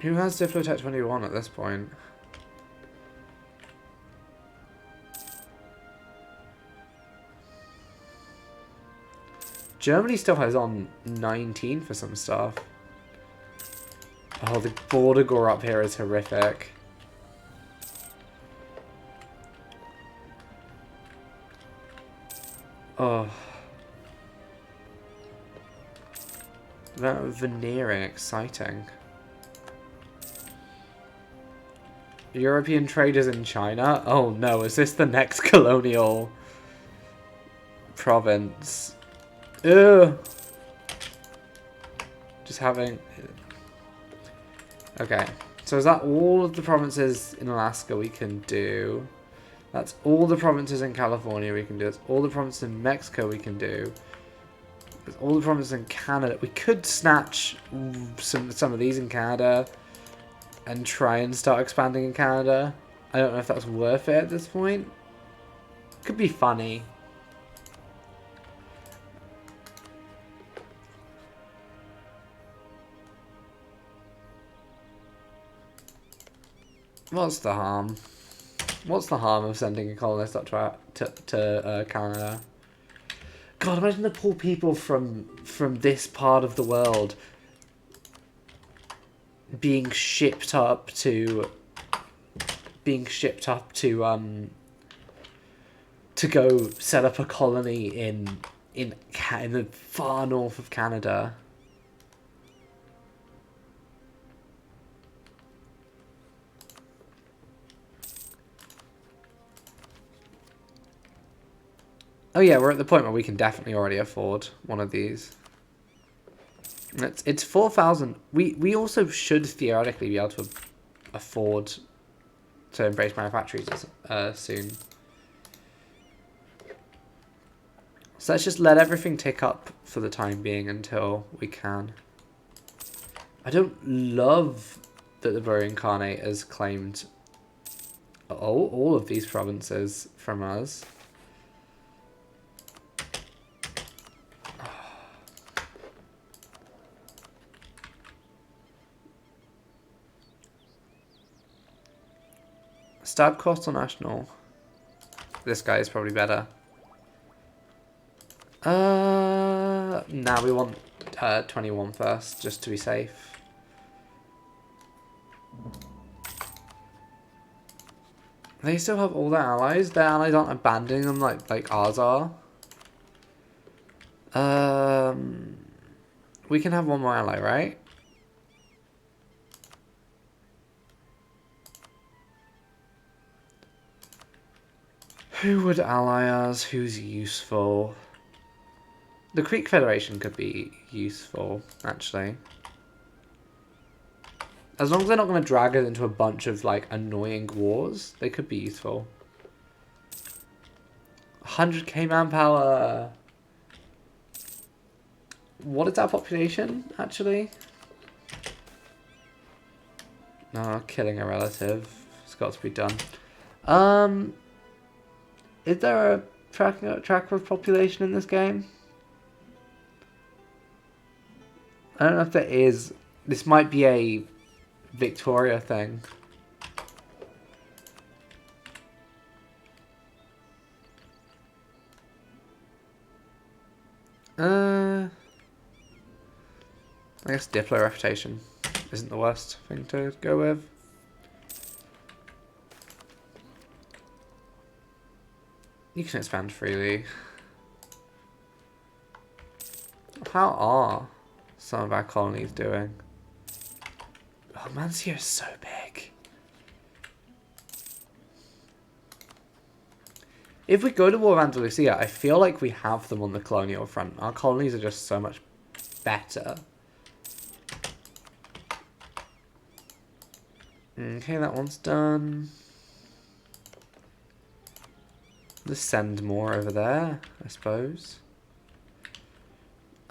Who has Diplotech 21 at this point? Germany still has on 19 for some stuff. Oh, the border gore up here is horrific. Oh. That veneering exciting. European traders in China? Oh no, is this the next colonial province? Ugh. Just having... Okay, so is that all of the provinces in Alaska we can do? That's all the provinces in California we can do. That's all the provinces in Mexico we can do. That's all the provinces in Canada. We could snatch some of these in Canada and try and start expanding in Canada. I don't know if that's worth it at this point. Could be funny. What's the harm? What's the harm of sending a colonist up to Canada? God, imagine the poor people from this part of the world being shipped up to go set up a colony in the far north of Canada. Oh yeah, we're at the point where we can definitely already afford one of these. It's 4,000. We also should theoretically be able to afford to embrace manufacturers soon. So let's just let everything tick up for the time being until we can. I don't love that the Burrow Incarnate has claimed all of these provinces from us. Stab cost or national? This guy is probably better. Now we want 21 first, just to be safe. They still have all their allies. Their allies aren't abandoning them like ours are. We can have one more ally, right? Who would ally us? Who's useful? The Creek Federation could be useful, actually. As long as they're not going to drag us into a bunch of, like, annoying wars, they could be useful. 100k manpower! What is our population, actually? No, killing a relative. It's got to be done. Is there a tracker of population in this game? I don't know if there is. This might be a Victoria thing. I guess Diplo reputation isn't the worst thing to go with. You can expand freely. How are some of our colonies doing? Oh, Mancia is so big. If we go to War of Andalusia, I feel like we have them on the colonial front. Our colonies are just so much better. Okay, that one's done. Let's send more over there, I suppose.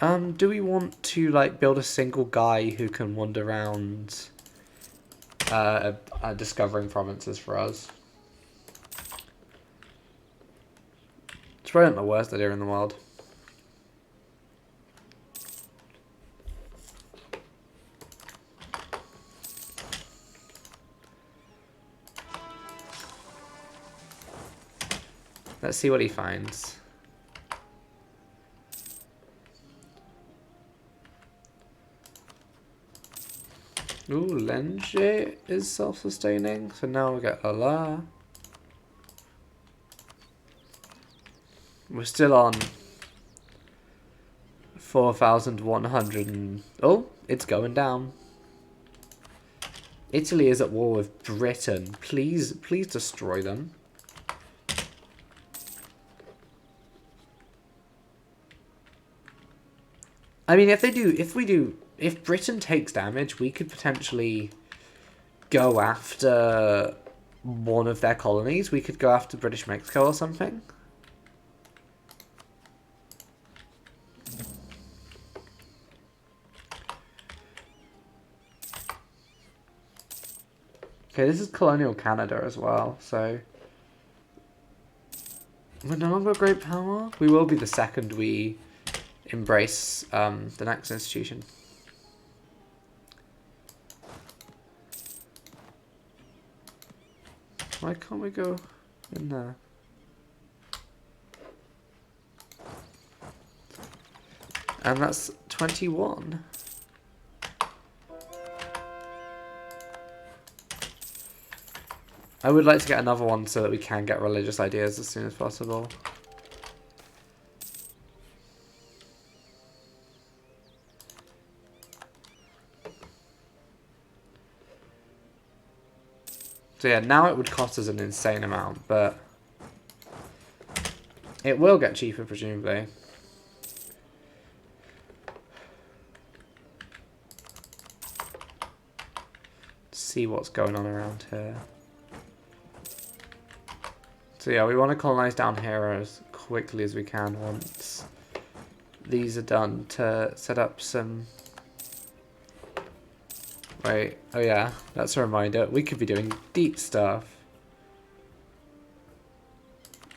Do we want to like build a single guy who can wander around discovering provinces for us? It's probably not the worst idea in the world. Let's see what he finds. Ooh, Lenje is self-sustaining, so now we get Allah. We're still on 4,100 and... Oh, it's going down. Italy is at war with Britain. Please destroy them. I mean, if Britain takes damage, we could potentially go after one of their colonies. We could go after British Mexico or something. Okay, this is colonial Canada as well, so... We're no longer a great power. We will be the second we embrace the next institution. Why can't we go in there? And that's 21. I would like to get another one so that we can get religious ideas as soon as possible. So yeah, now it would cost us an insane amount, but it will get cheaper, presumably. See what's going on around here. So yeah, we want to colonize down here as quickly as we can once these are done to set up some... Wait, oh yeah, that's a reminder. We could be doing deep stuff.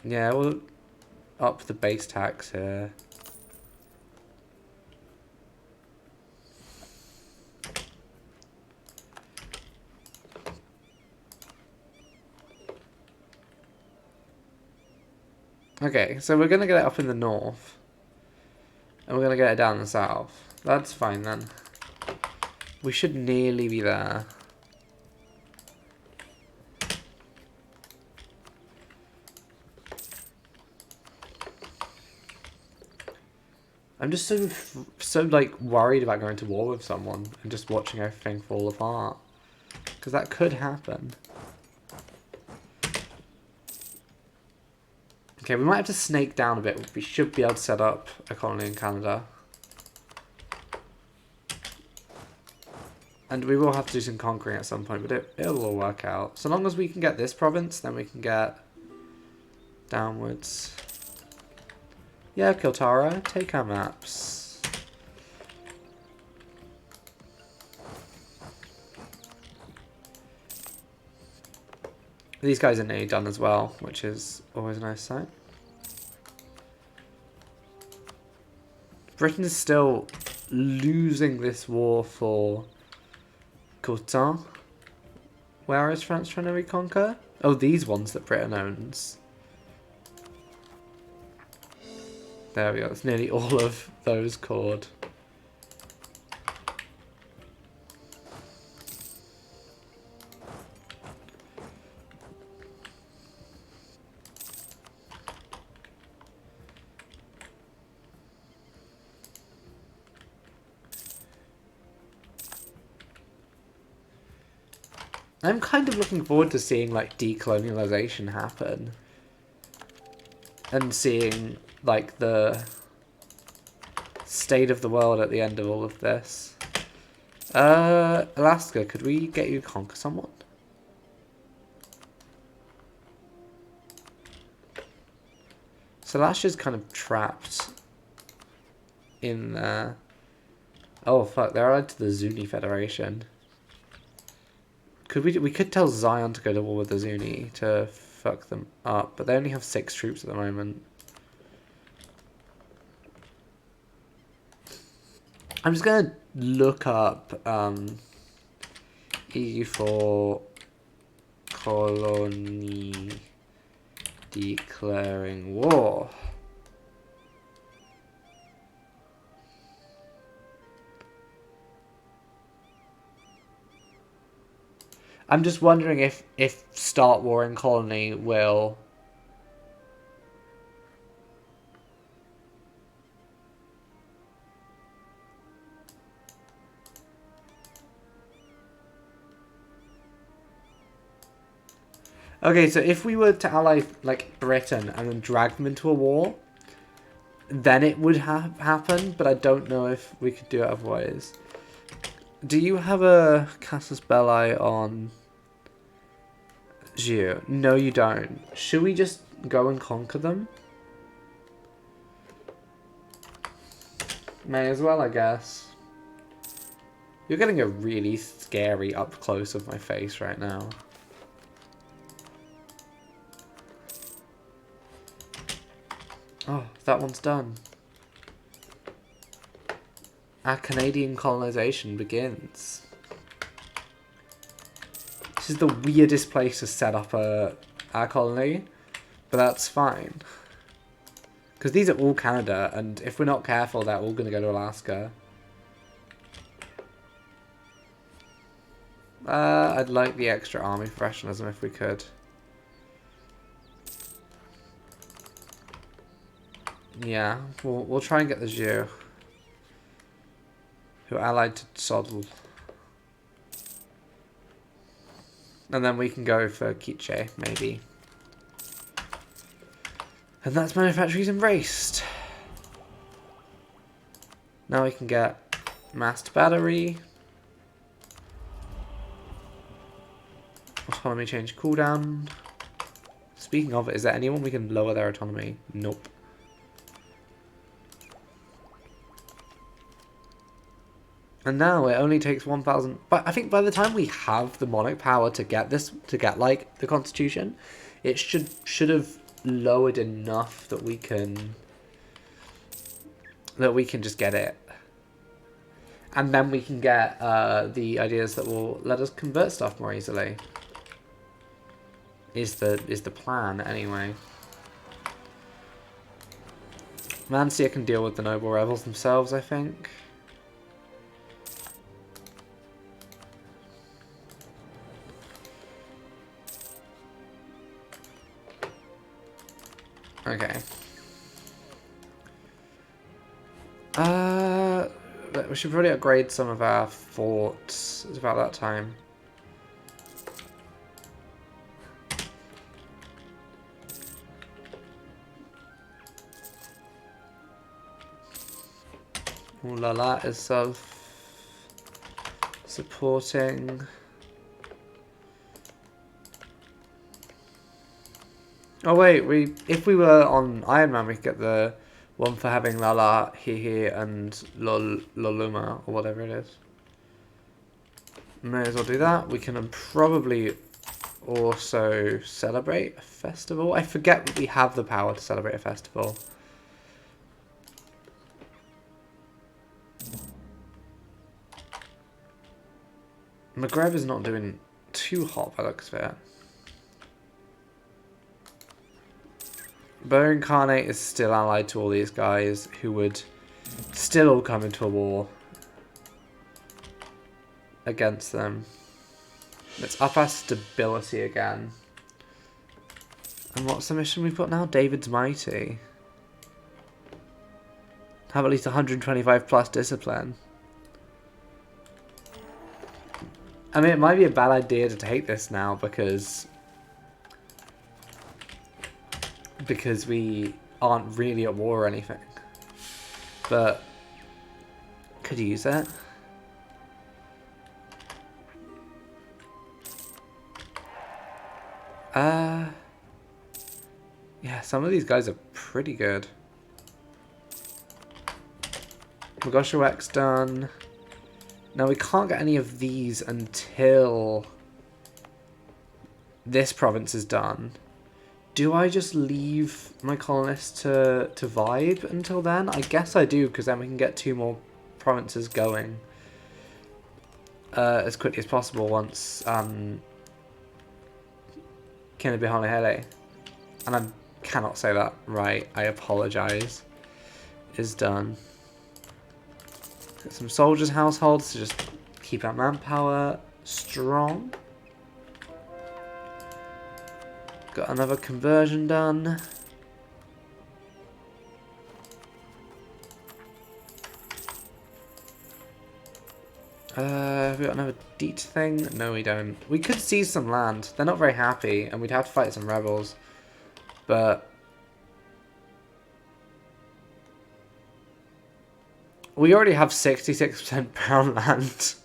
Yeah, we'll up the base tax here. Okay, so we're going to get it up in the north. And we're going to get it down the south. That's fine then. We should nearly be there. I'm just so like worried about going to war with someone and just watching everything fall apart. Because that could happen. Okay, we might have to snake down a bit. We should be able to set up a colony in Canada. And we will have to do some conquering at some point, but it'll all work out. So long as we can get this province, then we can get downwards. Yeah, Kiltara, take our maps. These guys are nearly done as well, which is always a nice sight. Britain is still losing this war for Coton. Where is France trying to reconquer? Oh, these ones that Britain owns. There we go, it's nearly all of those cord. I'm kind of looking forward to seeing like decolonialization happen. And seeing like the state of the world at the end of all of this. Alaska, could we get you to conquer someone? So Alaska's kind of trapped in there. Oh fuck, they're allied to the Zuni Federation. Could we could tell Zion to go to war with the Zuni to fuck them up, but they only have 6 troops at the moment. I'm just gonna look up EU4 colony declaring war. I'm just wondering if start war in colony will... Okay, so if we were to ally, like, Britain and then drag them into a war, then it would happen, but I don't know if we could do it otherwise. Do you have a Casus Belli on Geo? No, you don't. Should we just go and conquer them? May as well, I guess. You're getting a really scary up close of my face right now. Oh, that one's done. Our Canadian colonization begins. This is the weirdest place to set up our colony, but that's fine. Because these are all Canada, and if we're not careful, they're all going to go to Alaska. I'd like the extra army professionalism if we could. Yeah, we'll try and get the Zhou, who are allied to Sodl. And then we can go for Quiche, maybe. And that's manufacturers embraced. Now we can get massed battery. Autonomy change cooldown. Speaking of it, is there anyone we can lower their autonomy? Nope. And now it only takes 1,000. But I think by the time we have the monarch power to get this, to get like the constitution, it should have lowered enough that we can just get it, and then we can get the ideas that will let us convert stuff more easily. Is the plan anyway? Mansia can deal with the noble rebels themselves, I think. Okay. We should probably upgrade some of our forts. It's about that time. Ooh la la is self-supporting. Oh wait, if we were on Iron Man, we could get the one for having Lala, Hihi, and Loluma, or whatever it is. May as well do that. We can probably also celebrate a festival. I forget that we have the power to celebrate a festival. Maghreb is not doing too hot by the looks of it. Bo Incarnate is still allied to all these guys who would still all come into a war against them. Let's up our stability again. And what's the mission we've got now? David's Mighty. Have at least 125 plus discipline. I mean, it might be a bad idea to take this now because we aren't really at war or anything. But could use it. Yeah, some of these guys are pretty good. Magosha X done. Now we can't get any of these until this province is done. Do I just leave my colonists to vibe until then? I guess I do, because then we can get 2 more provinces going as quickly as possible once Kinabihale, and I cannot say that right, I apologise, is done. Get some soldiers' households to just keep our manpower strong. Got another conversion done. Have we got another deet thing? No, we don't. We could seize some land. They're not very happy, and we'd have to fight some rebels. But we already have 66% brown land,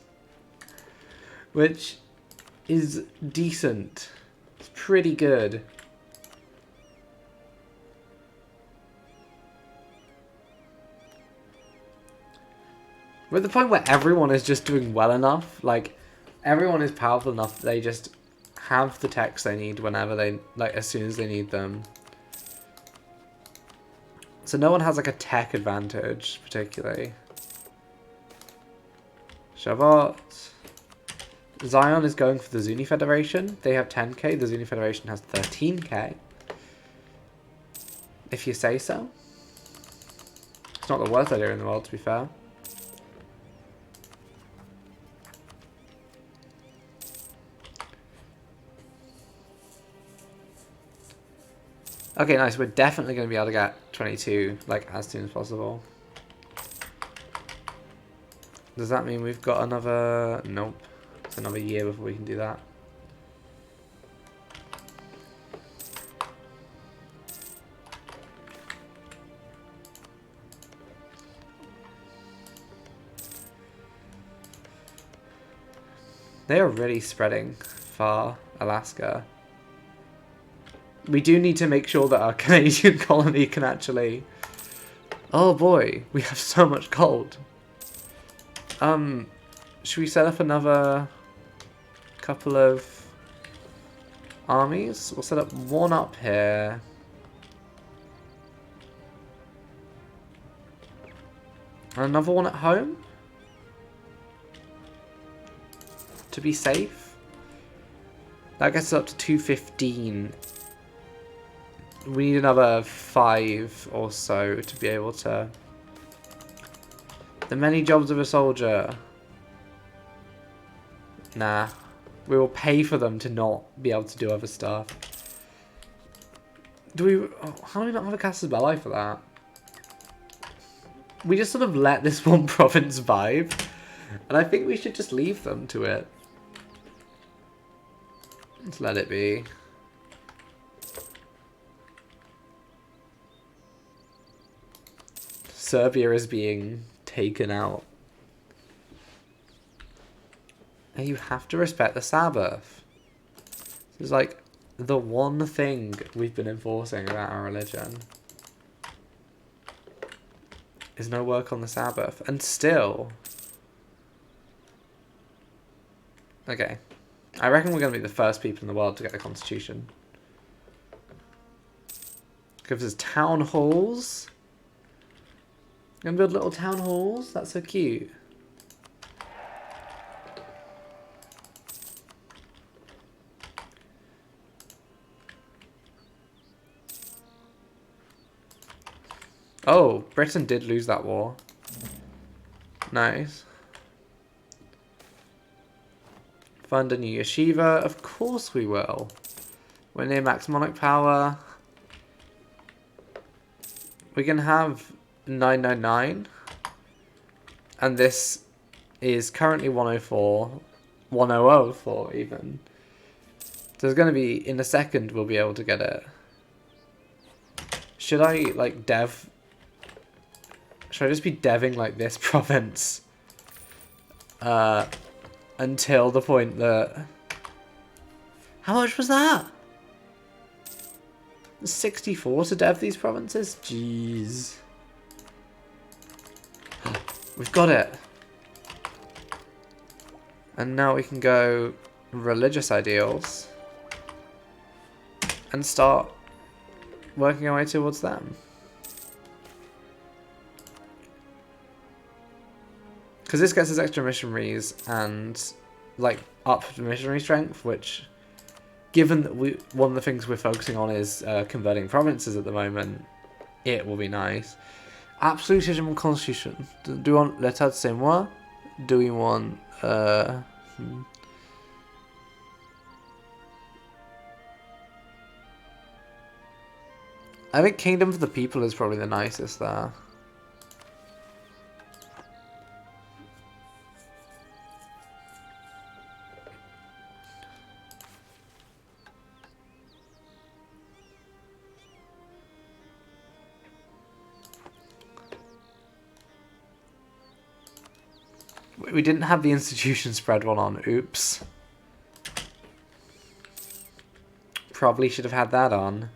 which is decent. It's pretty good. We're at the point where everyone is just doing well enough. Like, everyone is powerful enough that they just have the techs they need whenever they, like, as soon as they need them. So no one has, like, a tech advantage, particularly. Shavat. Zion is going for the Zuni Federation. They have 10k. The Zuni Federation has 13k. If you say so. It's not the worst idea in the world, to be fair. Okay, nice. We're definitely going to be able to get 22, like, as soon as possible. Does that mean we've got another... Nope. It's another year before we can do that. They are really spreading far, Alaska. We do need to make sure that our Canadian colony can actually... Oh boy, we have so much gold. Should we set up another couple of armies? We'll set up one up here. And another one at home? To be safe? That gets us up to 215. We need another 5 or so to be able to... The many jobs of a soldier. Nah. We will pay for them to not be able to do other stuff. Do we... Oh, how do we not have a Casus Belli for that? We just sort of let this one province vibe. And I think we should just leave them to it. Let's let it be. Serbia is being taken out. And you have to respect the Sabbath. This is like the one thing we've been enforcing about our religion. Is no work on the Sabbath. And still... Okay. I reckon we're going to be the first people in the world to get the Constitution. Gives us town halls. Gonna build little town halls? That's so cute. Oh, Britain did lose that war. Nice. Fund a new yeshiva? Of course we will. We're near max monarch power. We can have 999. And this is currently 104. 1004 even. So there's going to be, in a second, we'll be able to get it. Should I, like, Should I just be deving, like, this province? Until the point that... How much was that? 64 to dev these provinces? Jeez. We've got it. And now we can go religious ideals. And start working our way towards them. Because this gets us extra missionaries and, like, up the missionary strength, which, given that one of the things we're focusing on is converting provinces at the moment, it will be nice. Absolutism and constitution. Do we want l'état c'est moi? Do we want... I think Kingdom for the People is probably the nicest there. We didn't have the institution spread one on. Oops. Probably should have had that on.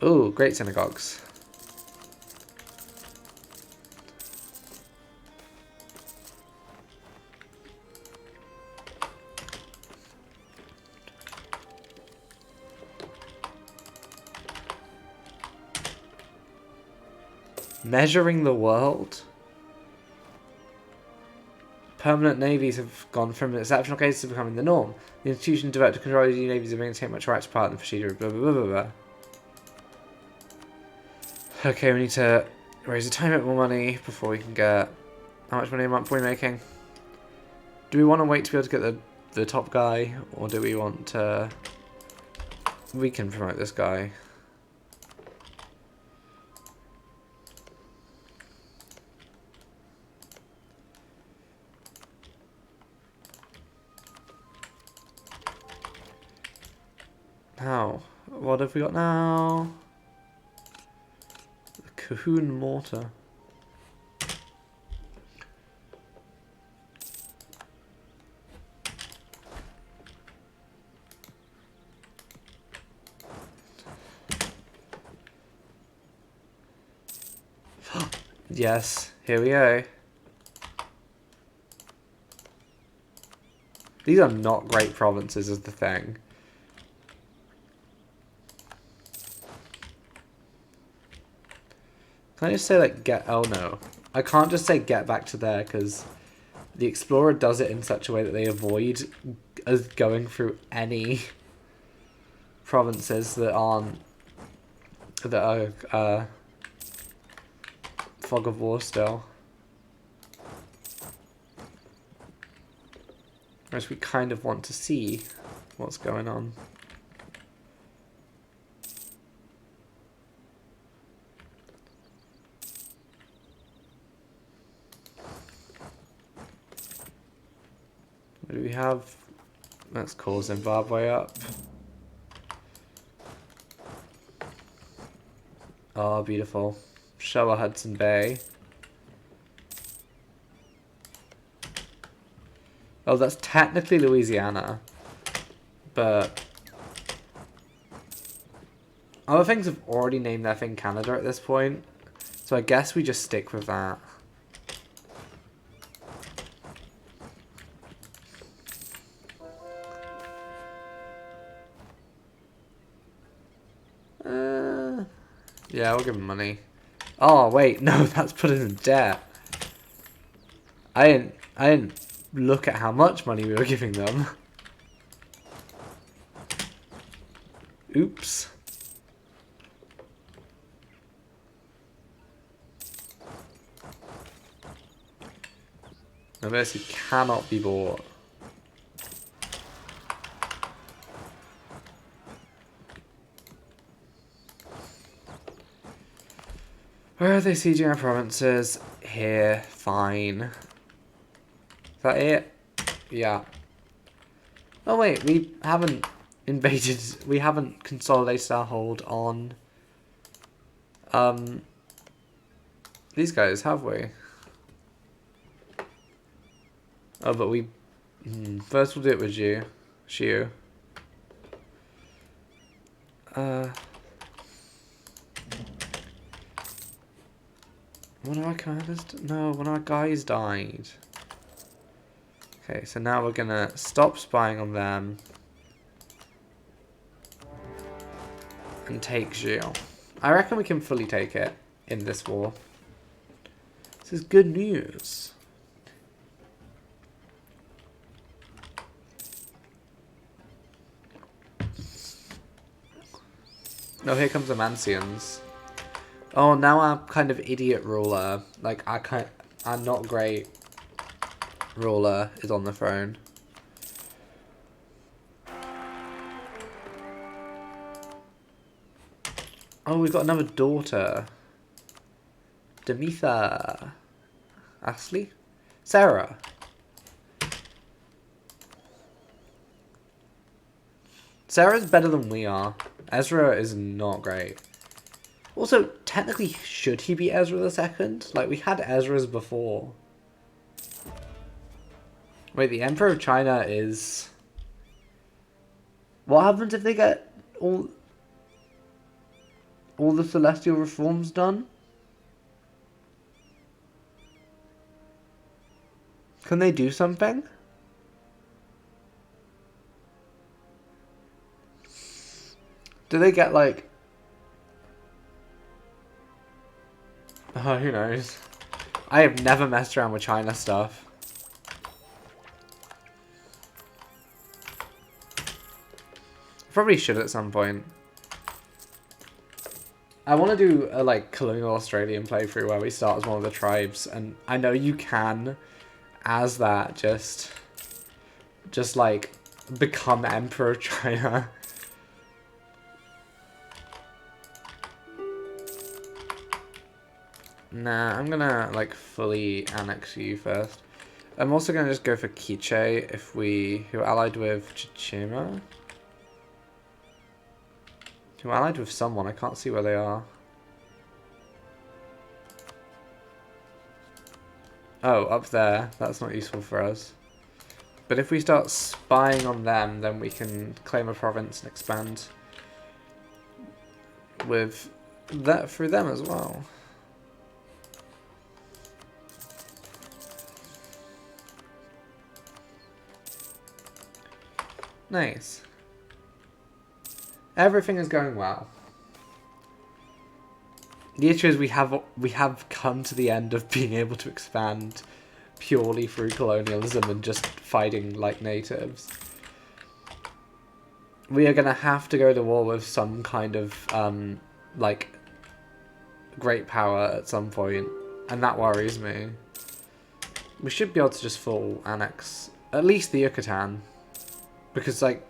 Ooh, great synagogues. Measuring the world? Permanent navies have gone from exceptional cases to becoming the norm. The institution developed to control these navies and maintain much rights part in the procedure. Blah blah blah blah blah. Okay, we need to raise a tiny bit more money before we can get... How much money a month are we making? Do we want to wait to be able to get the top guy? Or do we want to... We can promote this guy. Now, what have we got now? The Cahoon Mortar. Yes, here we go. These are not great provinces is the thing. Can I just say, like, get... Oh, no. I can't just say get back to there, because the Explorer does it in such a way that they avoid us going through any provinces that aren't that are fog of war still. Whereas we kind of want to see what's going on. What do we have? Let's call Zimbabwe up. Oh, beautiful. Shower Hudson Bay. Oh, that's technically Louisiana. But other things have already named their thing Canada at this point. So I guess we just stick with that. Yeah, we'll give him money. Oh wait, no, that's put us in debt. I didn't look at how much money we were giving them. Oops. Now this cannot be bought. Where are they sieging our provinces? Here, fine. Is that it? Yeah. Oh wait, we haven't invaded, we haven't consolidated our hold on these guys, have we? Oh, but we first we'll do it with you. Shiu. One of our commanders? No, one of our guys died. Okay, so now we're gonna stop spying on them and take Gilles. I reckon we can fully take it in this war. This is good news. Oh, here comes the Mancians. Oh, now our kind of idiot ruler, like our not great ruler is on the throne. Oh, we've got another daughter. Demetha. Ashley? Sarah. Sarah's better than we are. Ezra is not great. Also, technically, should he be Ezra the Second? Like, we had Ezra's before. Wait, the Emperor of China is... What happens if they get all the celestial reforms done? Can they do something? Do they get, like... Oh, who knows? I have never messed around with China stuff. Probably should at some point. I want to do a like colonial Australian playthrough where we start as one of the tribes, and I know you can, as that, just like become Emperor of China. Nah, I'm gonna like fully annex you first. I'm also gonna just go for Quiche if who are allied with Chichima. Who are allied with someone, I can't see where they are. Oh, up there. That's not useful for us. But if we start spying on them, then we can claim a province and expand with that through them as well. Nice. Everything is going well. The issue is we have come to the end of being able to expand purely through colonialism and just fighting like natives. we are going to have to go to war with some kind of, like, great power at some point. And that worries me. We should be able to just full annex at least the Yucatan. Because, like...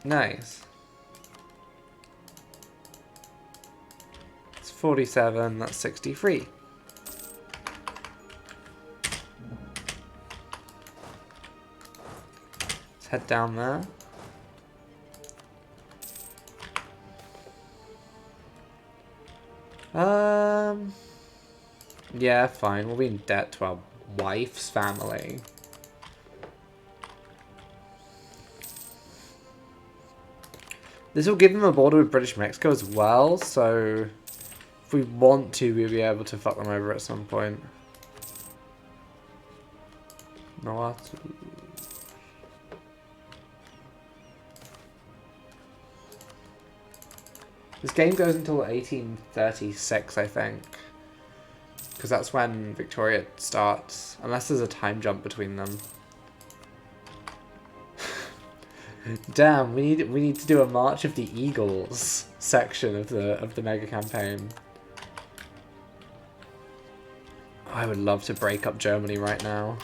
Nice. It's 47, that's 63. Let's head down there. Yeah, fine. We'll be in debt to our wife's family. This will give them a border with British Mexico as well, so if we want to, we'll be able to fuck them over at some point. No what? This game goes until 1836, I think. Because that's when Victoria starts. Unless there's a time jump between them. Damn, we need to do a March of the Eagles section of the mega campaign. I would love to break up Germany right now.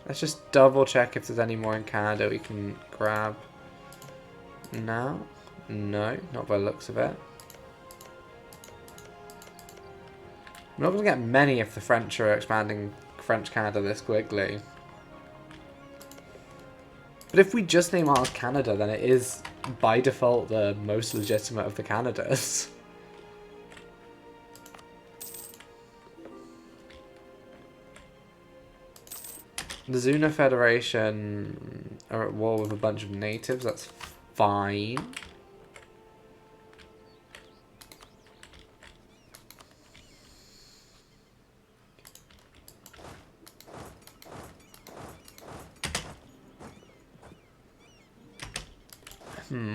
Let's just double check if there's any more in Canada we can grab. No? No, not by the looks of it. We're not going to get many if the French are expanding French Canada this quickly. But if we just name ours Canada, then it is by default the most legitimate of the Canadas. The Zuna Federation are at war with a bunch of natives, that's fine.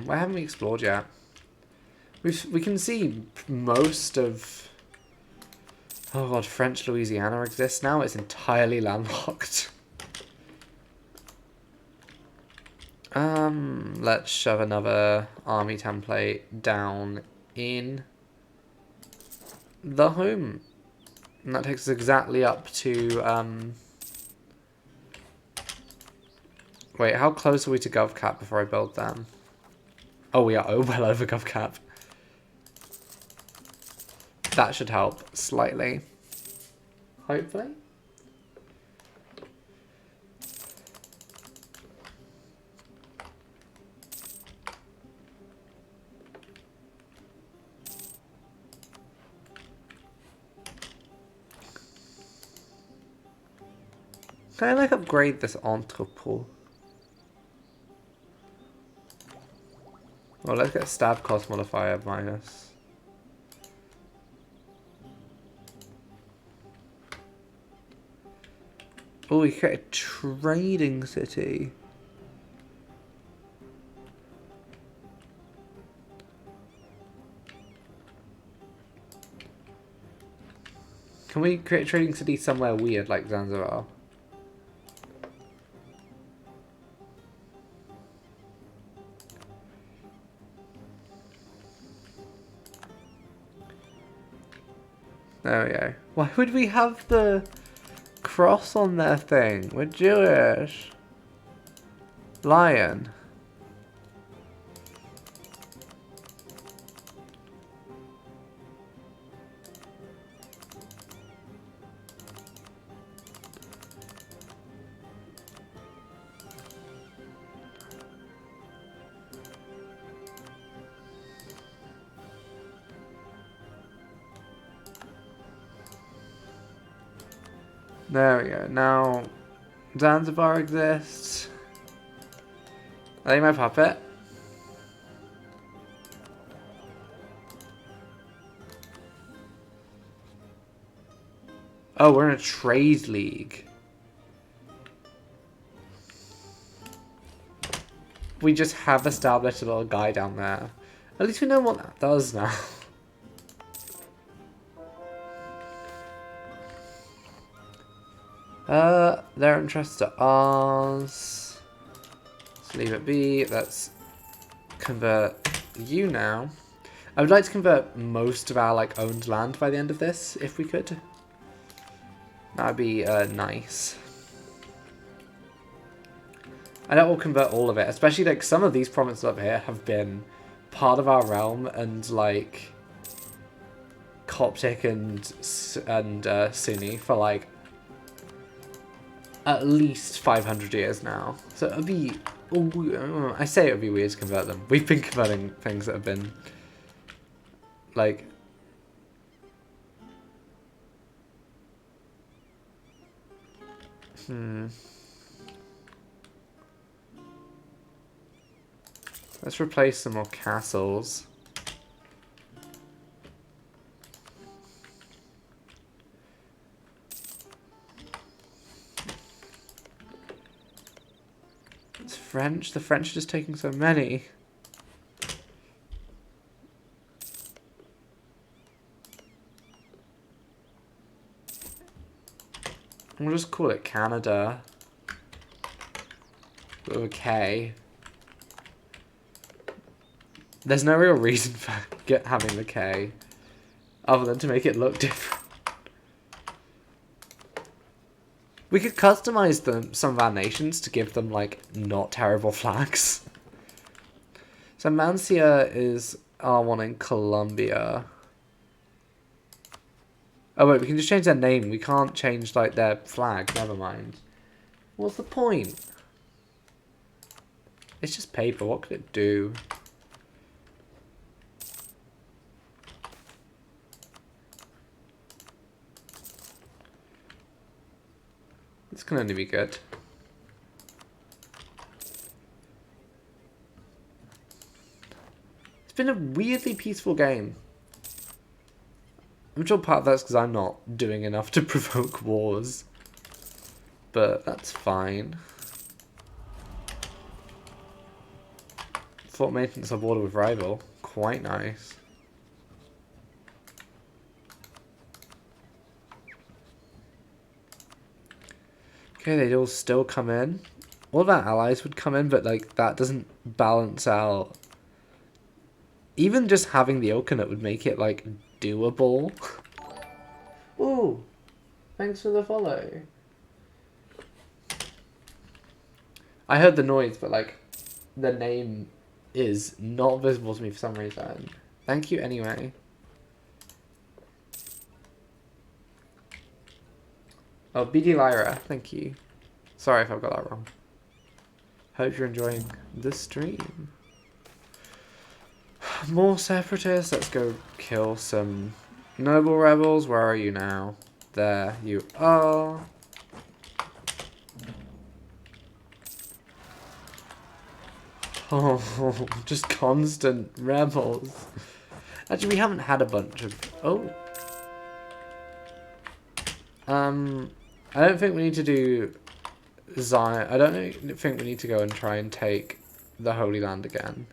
Where haven't we explored yet? We can see most of... Oh god, French Louisiana exists now. It's entirely landlocked. Let's shove another army template down in the home. And that takes us exactly up to... Wait, how close are we to GovCap before I build them? Oh, we are well over GovCap. That should help slightly. Hopefully. Can I like upgrade this entrepot? Well, let's get stab cost modifier minus. Oh, we get a trading city. Can we create a trading city somewhere weird like Zanzibar? There we go. Why would we have the cross on their thing? We're Jewish. Lion. There we go. Now, Zanzibar exists. Are they my puppet? Oh, we're in a trade league. We just have established a little guy down there. At least we know what that does now. Their interests are ours. Let's leave it be. Let's convert you now. I would like to convert most of our like owned land by the end of this, if we could. That'd be nice. I don't will convert all of it, especially like some of these provinces up here have been part of our realm and like Coptic and Sunni for like at least 500 years now. So it'd be, I say it would be weird to convert them. We've been converting things that have been like let's replace some more castles. It's French. The French are just taking so many. We'll just call it Canada. With a K. There's no real reason for having the K, other than to make it look different. We could customize some of our nations to give them, like, not terrible flags. So Mancia is R1 in Colombia. Oh wait, we can just change their name. We can't change, like, their flag. Never mind. What's the point? It's just paper. What could it do? This can only be good. It's been a weirdly peaceful game. I'm sure part of that's because I'm not doing enough to provoke wars. But that's fine. Fort maintenance of border with rival. Quite nice. Okay, they'd all still come in. All of our allies would come in, but like that doesn't balance out. Even just having the Okanut would make it like doable. Ooh, thanks for the follow. I heard the noise, but like the name is not visible to me for some reason. Thank you anyway. Oh, BD Lyra, thank you. Sorry if I've got that wrong. Hope you're enjoying the stream. More separatists. Let's go kill some noble rebels. Where are you now? There you are. Oh, just constant rebels. Actually, we haven't had a bunch of... Oh. I don't think we need to do Zion. I don't think we need to go and try and take the Holy Land again.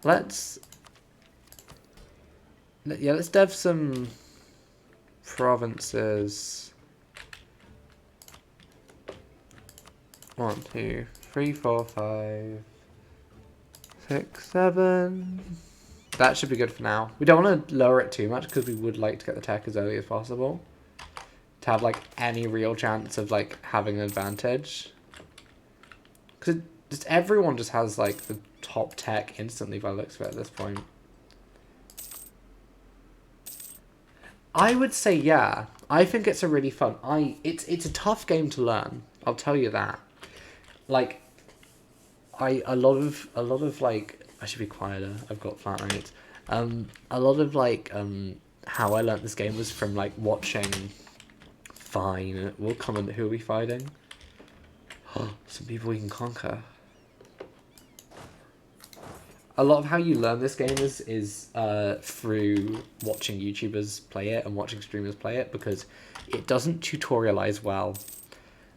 Let's dev some provinces. 1, 2, 3, 4, 5, 6, 7. That should be good for now. We don't want to lower it too much because we would like to get the tech as early as possible to have like any real chance of like having an advantage. Because just everyone just has like the top tech instantly by the looks of it at this point. I would say yeah. I think it's a really fun. It's a tough game to learn. I'll tell you that. Like, a lot of like. I should be quieter. I've got flat rates. A lot of like how I learnt this game was from like watching. Fine, we'll comment. Who are we fighting? Oh, some people we can conquer. A lot of how you learn this game is through watching YouTubers play it and watching streamers play it, because it doesn't tutorialize well.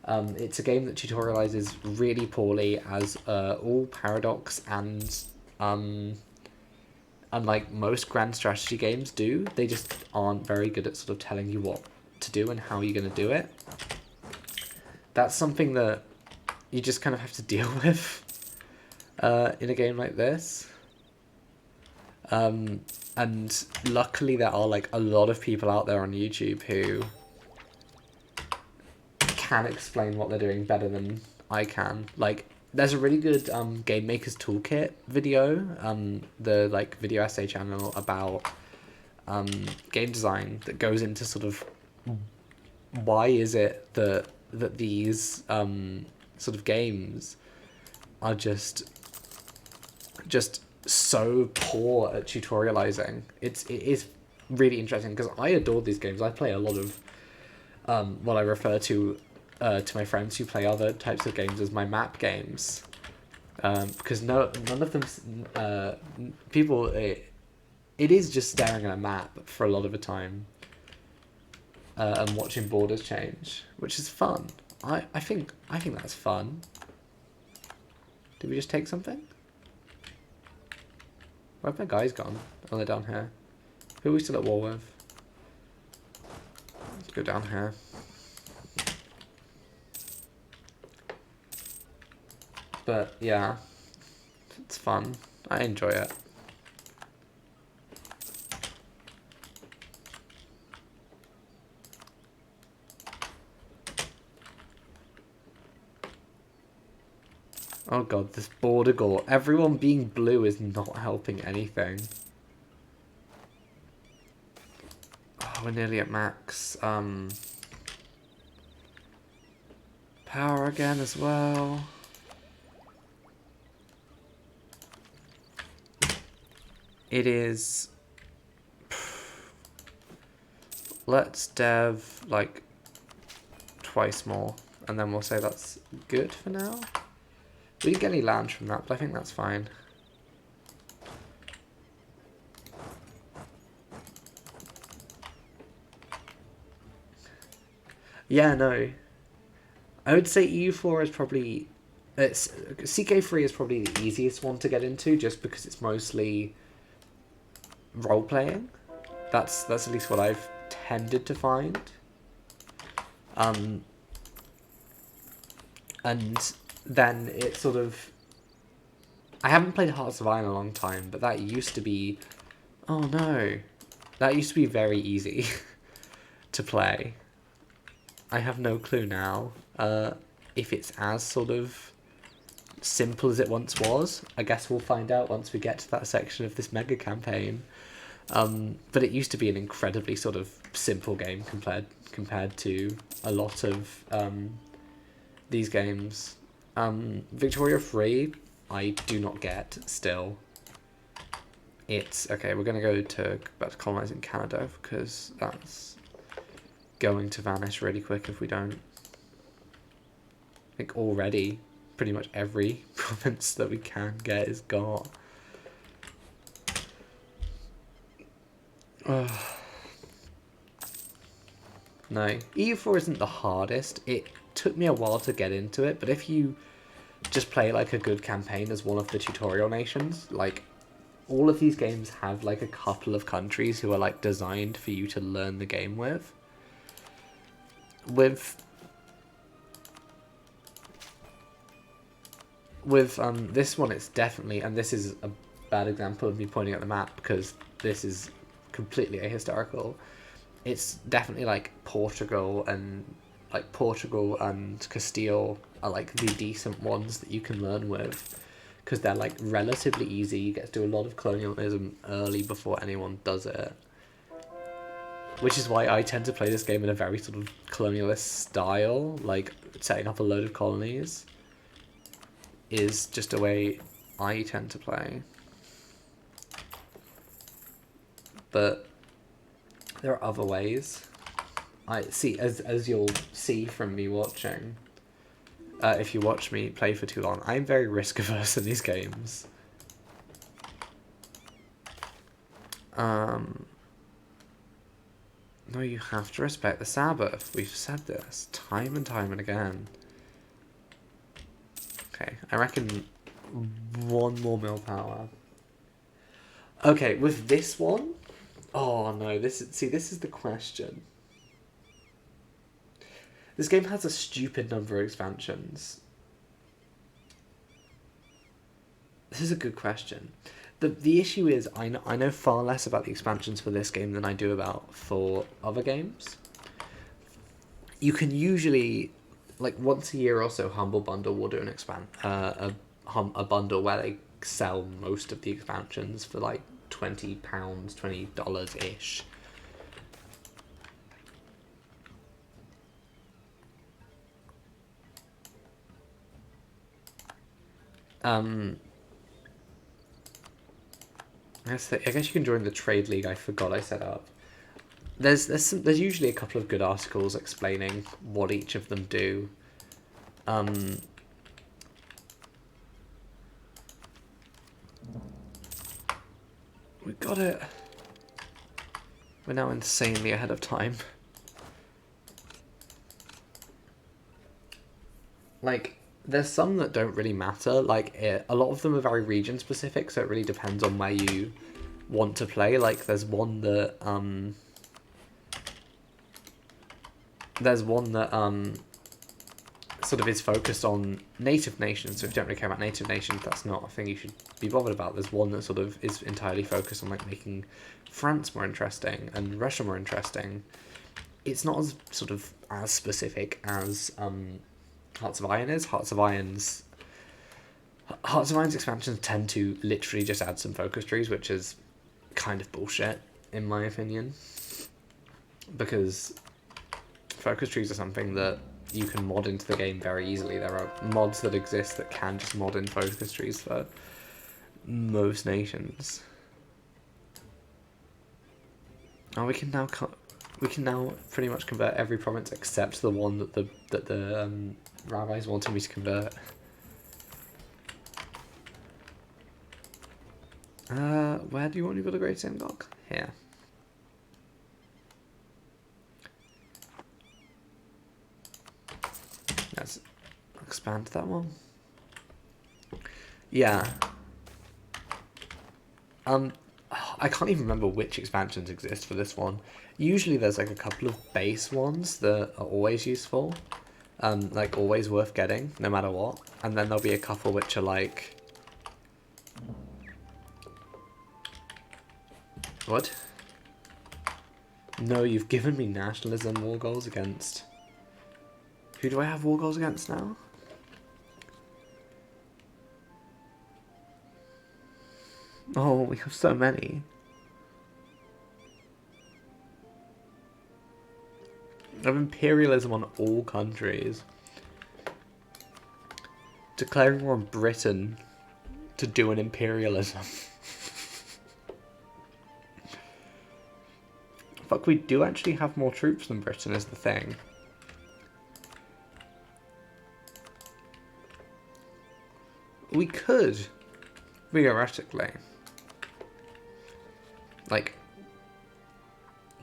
It's a game that tutorializes really poorly, as all paradox and unlike most grand strategy games do, they just aren't very good at sort of telling you what to do and how you're going to do it. That's something that you just kind of have to deal with in a game like this. And luckily there are like a lot of people out there on YouTube who can explain what they're doing better than I can. Like, there's a really good Game Maker's Toolkit video, the like video essay channel about game design that goes into sort of why is it that these sort of games are just so poor at tutorializing. It is really interesting because I adore these games. I play a lot of what I refer to my friends who play other types of games as my map games, because none of them people it is just staring at a map for a lot of the time and watching borders change, which is fun. I think that's fun. Did we just take something? Where have my guys gone? Oh, they're down here. Who are we still at war with? Let's go down here. But yeah, it's fun. I enjoy it. Oh god, this border gore. Everyone being blue is not helping anything. Oh, we're nearly at max. Power again as well. It is... Let's dev, like, twice more. And then we'll say that's good for now. We didn't get any land from that, but I think that's fine. Yeah, no. I would say EU4 is probably... CK3 is probably the easiest one to get into, just because it's mostly role-playing. That's at least what I've tended to find. And then it sort of... I haven't played Hearts of Iron in a long time, but that used to be... Oh no. That used to be very easy to play. I have no clue now if it's as sort of simple as it once was. I guess we'll find out once we get to that section of this mega campaign. But it used to be an incredibly sort of simple game compared to a lot of these games. Victoria 3, I do not get still. It's okay. We're gonna go back to colonizing Canada because that's going to vanish really quick if we don't. I think already pretty much every province that we can get is got. No, EU4 isn't the hardest. It took me a while to get into it, but if you just play like a good campaign as one of the tutorial nations, like all of these games have like a couple of countries who are like designed for you to learn the game with. With this one, it's definitely, and this is a bad example of me pointing at the map because this is completely ahistorical. It's definitely like Portugal and Castile are like the decent ones that you can learn with because they're like relatively easy. You get to do a lot of colonialism early before anyone does it, which is why I tend to play this game in a very sort of colonialist style, like setting up a load of colonies is just a way I tend to play. But there are other ways. I see, as you'll see from me watching, if you watch me play for too long, I'm very risk averse in these games. No, you have to respect the Sabbath. We've said this time and time and again. Okay, I reckon one more mill power. Okay, with this one, oh no, this is the question. This game has a stupid number of expansions. This is a good question. The issue is I know far less about the expansions for this game than I do about for other games. You can usually, like once a year or so, Humble Bundle will do an a bundle where they sell most of the expansions for like £20, $20 ish. I guess you can join the trade league. I forgot I set up. There's usually a couple of good articles explaining what each of them do. We got it. We're now insanely ahead of time. Like, there's some that don't really matter. Like, a lot of them are very region specific, so it really depends on where you want to play. Like, there's one that sort of is focused on native nations. So if you don't really care about native nations, that's not a thing you should be bothered about. There's one that sort of is entirely focused on like making France more interesting and Russia more interesting. It's not as sort of as specific as Hearts of Iron is. Hearts of Iron's expansions tend to literally just add some focus trees, which is kind of bullshit in my opinion, because focus trees are something that you can mod into the game very easily. There are mods that exist that can just mod in focus trees for most nations. Oh, we can now pretty much convert every province except the one that the rabbis wanted me to convert. Where do you want to go to Great Synagogue? Here. Let's expand that one. Yeah. I can't even remember which expansions exist for this one. Usually there's like a couple of base ones that are always useful. Like always worth getting, no matter what. And then there'll be a couple which are like... What? No, you've given me nationalism war goals against... Who do I have war goals against now? Oh, we have so many. I have imperialism on all countries. Declaring war on Britain to do an imperialism. Fuck, we do actually have more troops than Britain is the thing. We could, theoretically, like,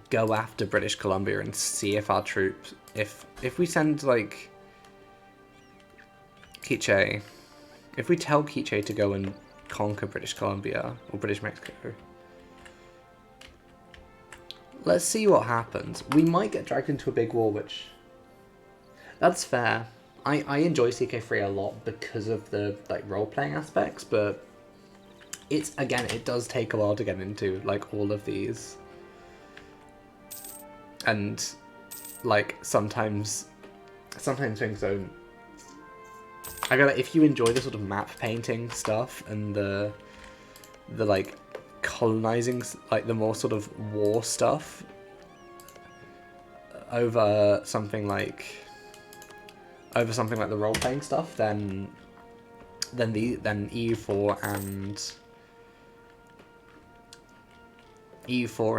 go after British Columbia and see if our troops, if we send, like, Quiche, if we tell Quiche to go and conquer British Columbia, or British Mexico, let's see what happens. We might get dragged into a big war, which, that's fair. I enjoy CK3 a lot because of the like role-playing aspects, but it's, again, it does take a while to get into like all of these. And like sometimes things don't... I feel like if you enjoy the sort of map painting stuff and the like colonizing, like the more sort of war stuff over something like the role-playing stuff, then EU4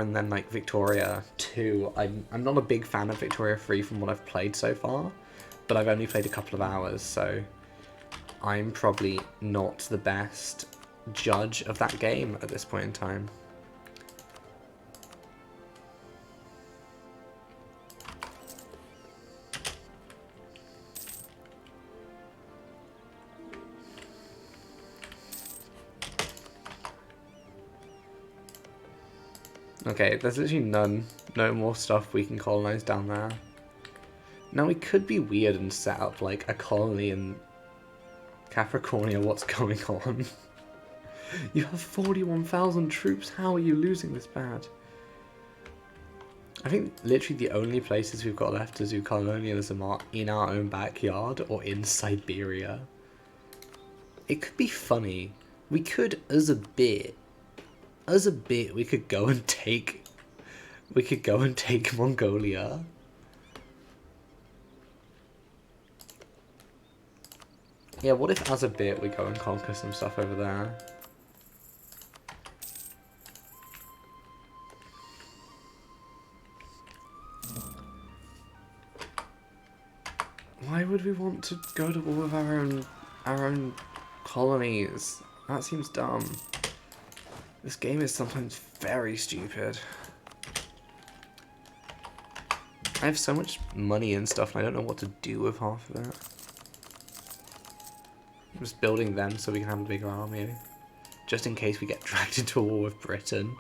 and then like Victoria 2. I'm not a big fan of Victoria 3 from what I've played so far, but I've only played a couple of hours, so I'm probably not the best judge of that game at this point in time. Okay, there's literally no more stuff we can colonize down there. Now we could be weird and set up like a colony in Capricornia. What's going on? You have 41,000 troops. How are you losing this bad? I think literally the only places we've got left to do colonialism are in our own backyard or in Siberia. It could be funny. We could, as a bit, we could go and take Mongolia. Yeah, what if as a bit we go and conquer some stuff over there? Why would we want to go to war with our own colonies? That seems dumb. This game is sometimes very stupid. I have so much money and stuff and I don't know what to do with half of it. I'm just building them so we can have a bigger army. Just in case we get dragged into a war with Britain.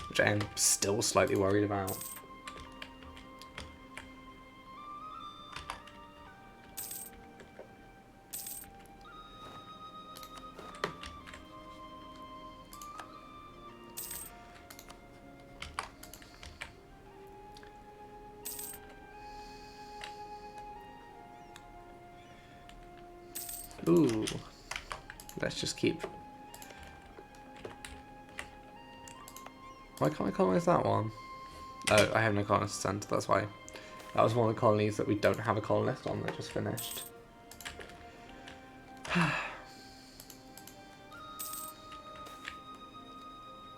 Which I am still slightly worried about. Ooh, let's just keep. Why can't I colonize that one? Oh, I have no colonists sent, that's why. That was one of the colonies that we don't have a colonist on that just finished.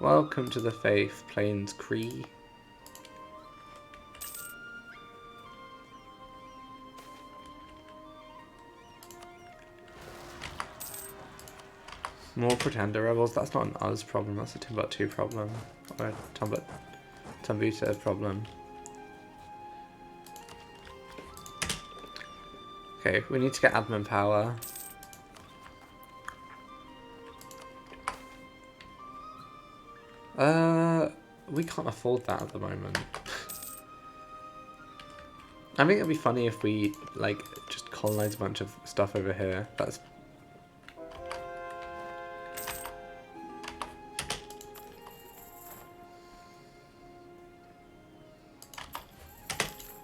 Welcome to the Faith, Plains Cree. More Pretender Rebels, that's not an us problem, that's a Timbuktu problem. Or a Tambuta problem. Okay, we need to get admin power. We can't afford that at the moment. I think it'd be funny if we, like, just colonize a bunch of stuff over here. That's...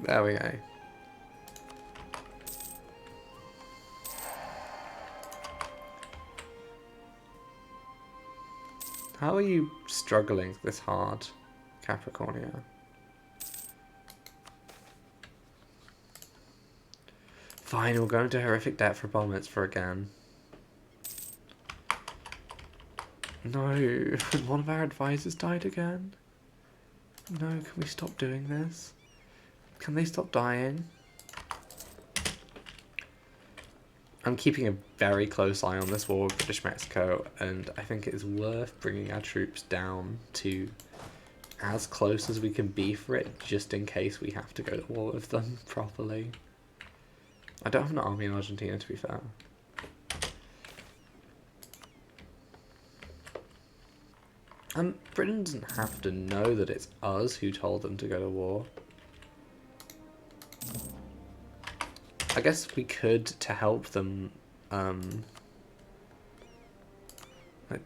There we go. How are you struggling this hard, Capricornia? Fine, we'll go into horrific debt for bombers for again. No, one of our advisors died again. No, can we stop doing this? Can they stop dying? I'm keeping a very close eye on this war with British Mexico, and I think it is worth bringing our troops down to as close as we can be for it, just in case we have to go to war with them properly. I don't have an army in Argentina, to be fair. Britain doesn't have to know that it's us who told them to go to war. I guess we could, to help them, like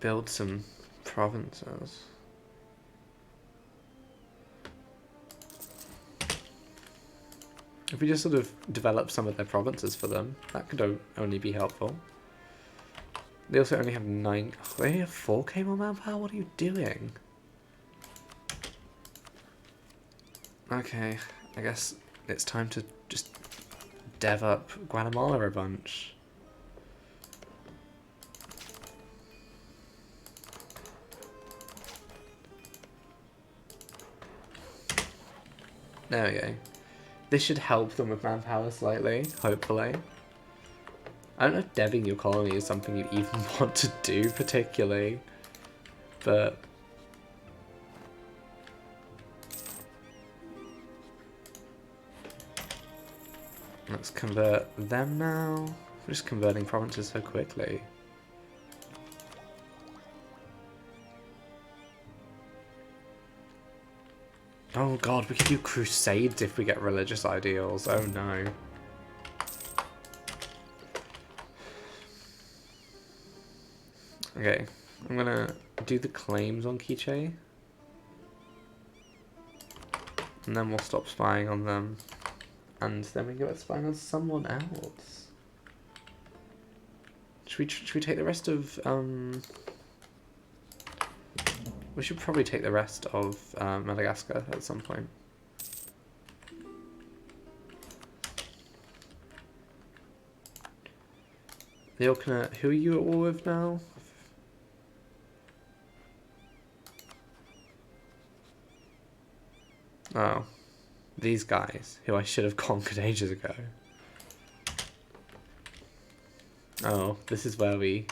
build some provinces. If we just sort of develop some of their provinces for them, that could only be helpful. They also only have 9... Oh, they only have 4k more manpower? What are you doing? Okay, I guess it's time to just dev up Guatemala a bunch. There we go. This should help them with manpower slightly, hopefully. I don't know if deving your colony is something you even want to do particularly, but... Let's convert them now. We're just converting provinces so quickly. Oh god, we could do crusades if we get religious ideals. Oh no. Okay, I'm gonna do the claims on Quiche. And then we'll stop spying on them. And then we can go spying on someone else. Should we take the rest of, we should probably take the rest of Madagascar at some point. The Orkney, who are you at war with now? Oh, these guys, who I should have conquered ages ago. Oh, this is where we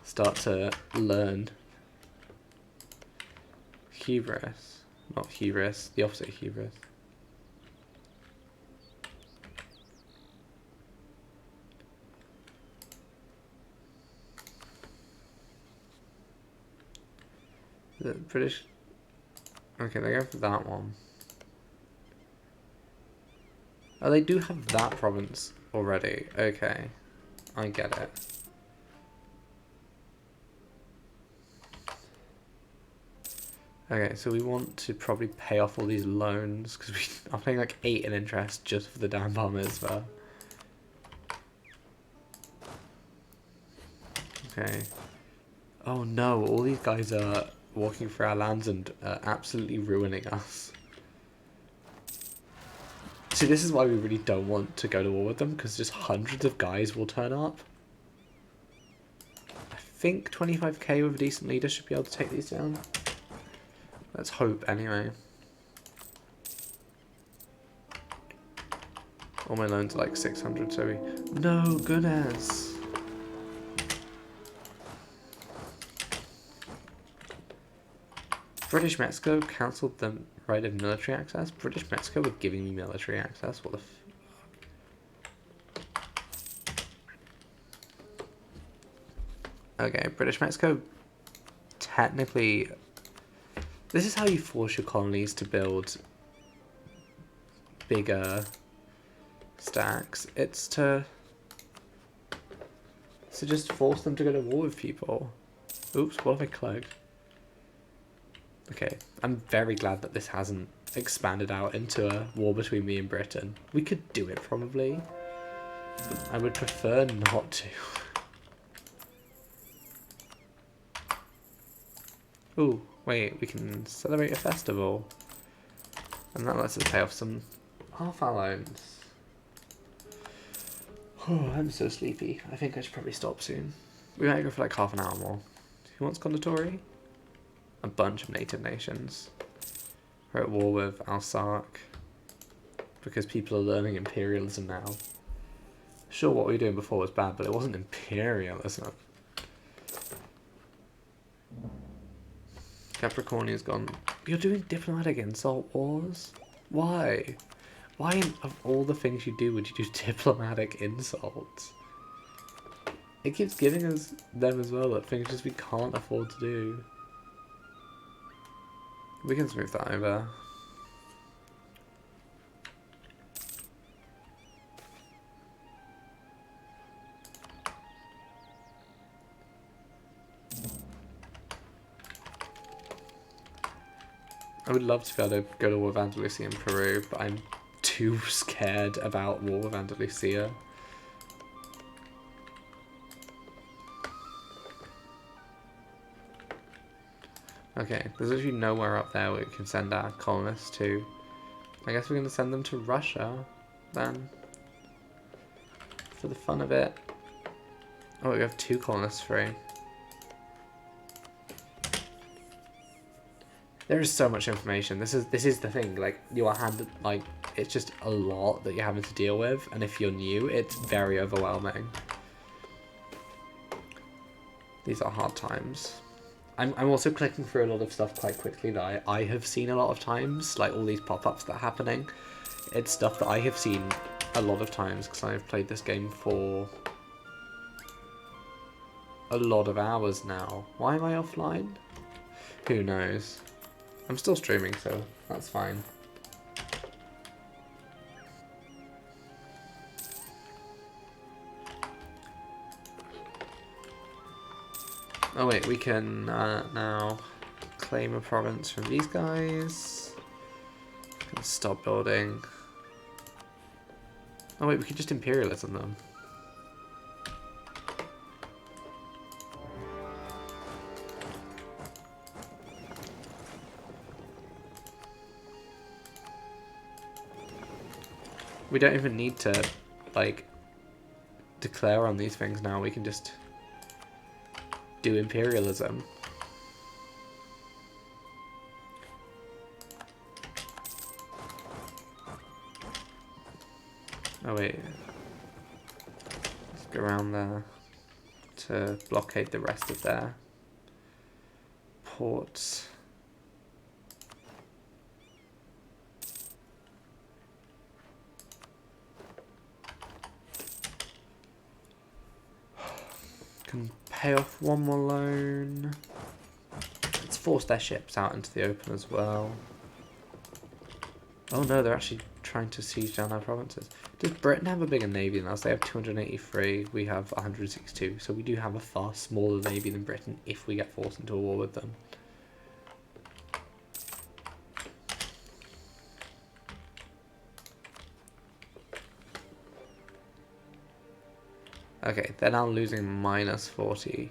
start to learn. Hubris. Not hubris, the opposite of hubris. The British... Okay, they go for that one. Oh, they do have that province already. Okay, I get it. Okay, so we want to probably pay off all these loans, because we are paying like 8 in interest just for the damn bar mitzvah. Okay. Oh no, all these guys are walking through our lands and absolutely ruining us. See, this is why we really don't want to go to war with them, because just hundreds of guys will turn up. I think 25k with a decent leader should be able to take these down. Let's hope, anyway. All my loans are like 600, so we... No, goodness! British Mexico cancelled the right of military access? British Mexico were giving me military access? What the Okay, British Mexico technically... This is how you force your colonies to build bigger stacks. It's to just force them to go to war with people. Oops, what have I cloaked? Okay, I'm very glad that this hasn't expanded out into a war between me and Britain. We could do it probably, but I would prefer not to. Ooh, wait, we can celebrate a festival. And that lets us pay off some half our loans. Oh, I'm so sleepy. I think I should probably stop soon. We might go for like half an hour more. Who wants conditori? A bunch of native nations. We're at war with Alsark because people are learning imperialism now. Sure, what we were doing before was bad, but it wasn't imperialism. Capricornia's gone. You're doing diplomatic insult wars? Why? Why, of all the things you do, would you do diplomatic insults? It keeps giving us them as well, that things just we can't afford to do. We can smooth that over. I would love to be able to go to war with Andalusia in Peru, but I'm too scared about war with Andalusia. Okay, there's actually nowhere up there we can send our colonists to. I guess we're going to send them to Russia, then. For the fun of it. Oh, we have 2 colonists free. There is so much information. This is the thing. Like, you are handed, like, it's just a lot that you're having to deal with, and if you're new, it's very overwhelming. These are hard times. I'm also clicking through a lot of stuff quite quickly that I have seen a lot of times, like all these pop-ups that are happening. It's stuff that I have seen a lot of times because I've played this game for a lot of hours now. Why am I offline? Who knows? I'm still streaming, so that's fine. Oh wait, we can now claim a province from these guys. Can stop building. Oh wait, we could just imperialism them. We don't even need to, like, declare on these things now. We can just do imperialism. Oh wait. Let's go around there to blockade the rest of their ports. Can pay off one more loan. Let's force their ships out into the open as well. Oh no, they're actually trying to siege down our provinces. Does Britain have a bigger navy than us? They have 283, we have 162. So we do have a far smaller navy than Britain if we get forced into a war with them. Okay, they're now losing minus 40.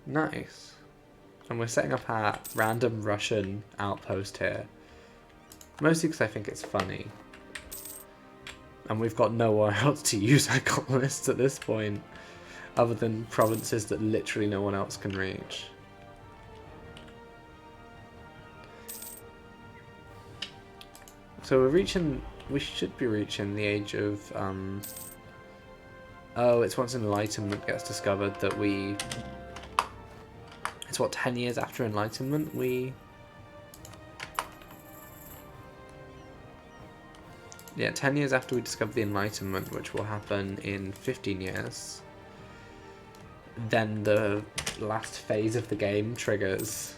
Nice. And we're setting up our random Russian outpost here. Mostly because I think it's funny. And we've got nowhere else to use our colonists at this point. Other than provinces that literally no one else can reach. So we should be reaching the age of, oh, it's once Enlightenment gets discovered that it's what, 10 years after Enlightenment yeah, 10 years after we discover the Enlightenment, which will happen in 15 years, then the last phase of the game triggers.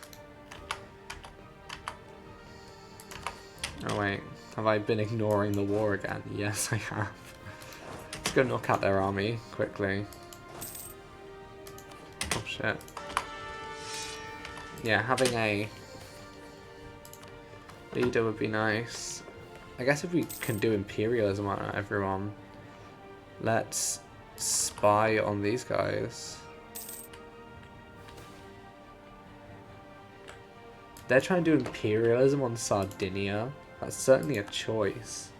Oh wait, have I been ignoring the war again? Yes, I have. Let's go knock out their army quickly. Oh shit. Yeah, having a leader would be nice. I guess if we can do imperialism on everyone, let's spy on these guys. They're trying to do imperialism on Sardinia. That's certainly a choice.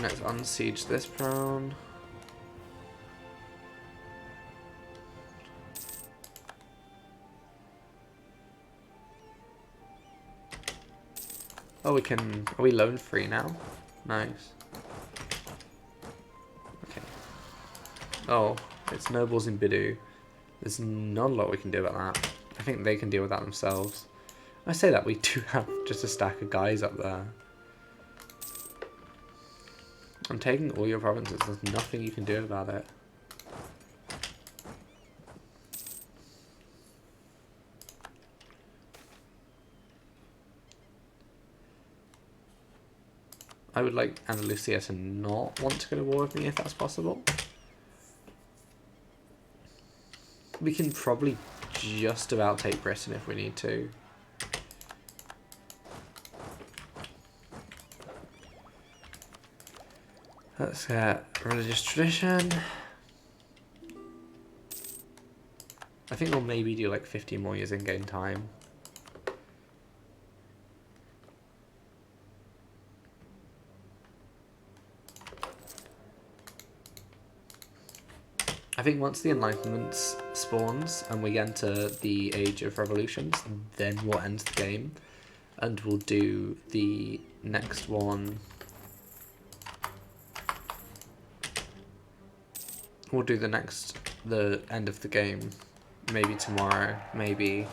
Let's unsiege this crown. Oh, are we loan free now? Nice. Okay. Oh, it's nobles in Bidu. There's not a lot we can do about that. I think they can deal with that themselves. I say that, we do have just a stack of guys up there. I'm taking all your provinces, there's nothing you can do about it. I would like Andalusia to not want to go to war with me if that's possible. We can probably just about take Britain if we need to. Let's get religious tradition. I think we'll maybe do like 15 more years in-game time. I think once the Enlightenment spawns and we enter the Age of Revolutions, then we'll end the game. And we'll do the next one. We'll do the end of the game maybe tomorrow, maybe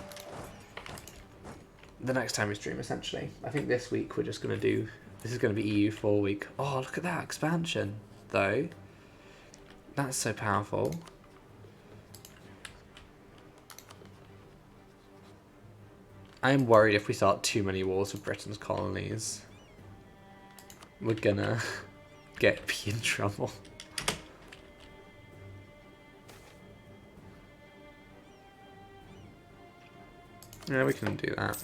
the next time we stream, essentially. I think this week we're just going to do... This is going to be EU4 week. Oh, look at that expansion, though. That's so powerful. I am worried if we start too many wars with Britain's colonies, we're gonna be in trouble. Yeah, we can do that.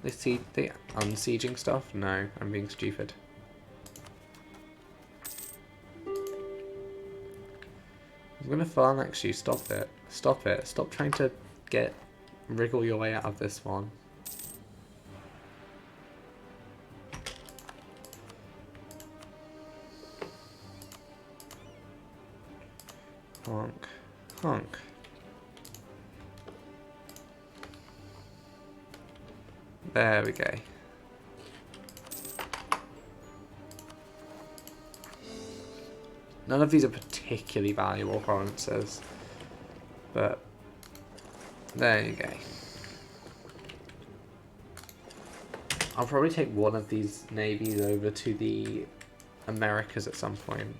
They unsieging stuff? No, I'm being stupid. I'm gonna file next to you. Stop it. Stop it. Stop trying to wriggle your way out of this one. Honk. Honk. There we go. None of these are particularly valuable provinces, but there you go. I'll probably take one of these navies over to the Americas at some point.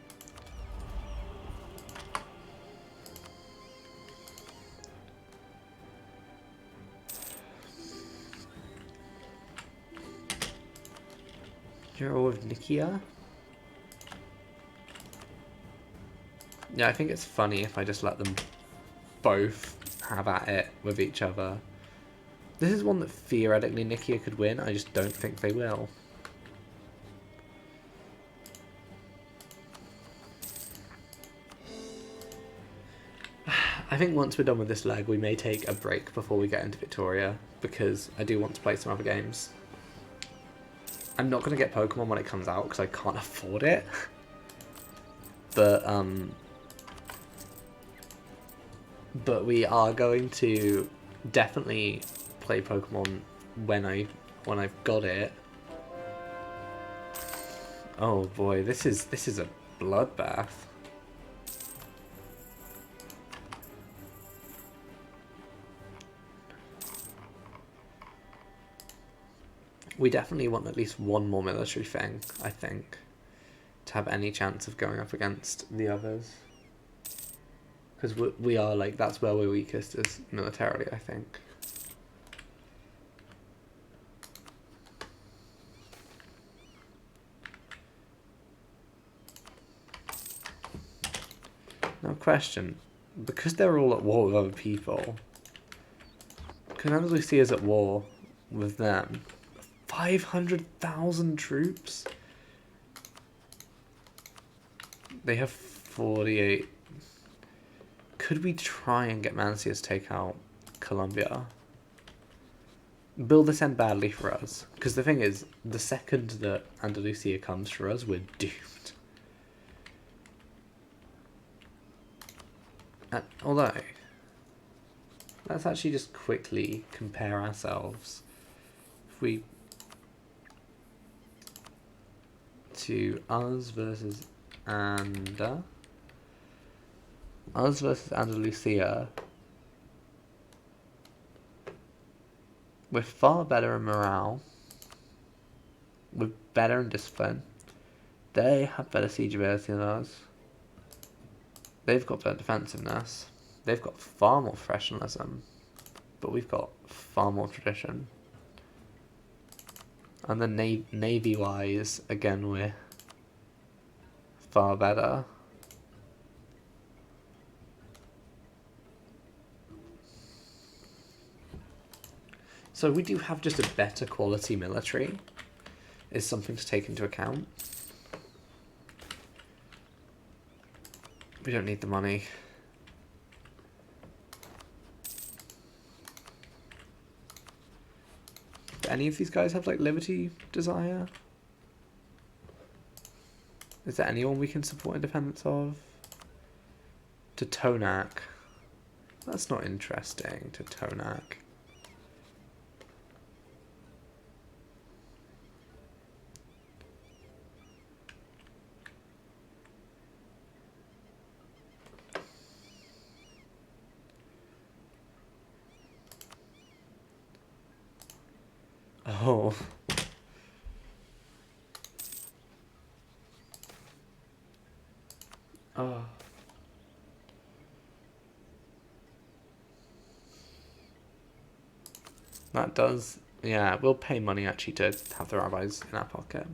Hero of Nikia? Yeah, I think it's funny if I just let them both have at it with each other. This is one that theoretically Nikia could win, I just don't think they will. I think once we're done with this leg, we may take a break before we get into Victoria, because I do want to play some other games. I'm not going to get Pokemon when it comes out, because I can't afford it. But we are going to definitely play Pokemon when I've got it. Oh boy, this is a bloodbath. We definitely want at least one more military thing, I think, to have any chance of going up against the others. Because we are, like, that's where we're weakest, is militarily, I think. Now, question. Because they're all at war with other people, can Andalusia is at war with them? 500,000 troops? They have 48. Could we try and get Mancia to take out Colombia? Will this end badly for us? Because the thing is, the second that Andalusia comes for us, we're doomed. Although, let's actually just quickly compare ourselves. If we... to us versus us versus Andalusia. We're far better in morale. We're better in discipline. They have better siege ability than us. They've got better defensiveness. They've got far more professionalism. But we've got far more tradition. And then navy-wise, again, we're far better. So we do have just a better quality military, is something to take into account. We don't need the money. Do any of these guys have, like, Liberty Desire? Is there anyone we can support independence of? To Tonak. That's not interesting, to Tonak. Oh. Oh. That does... Yeah, we'll pay money actually to have the rabbis in our pocket.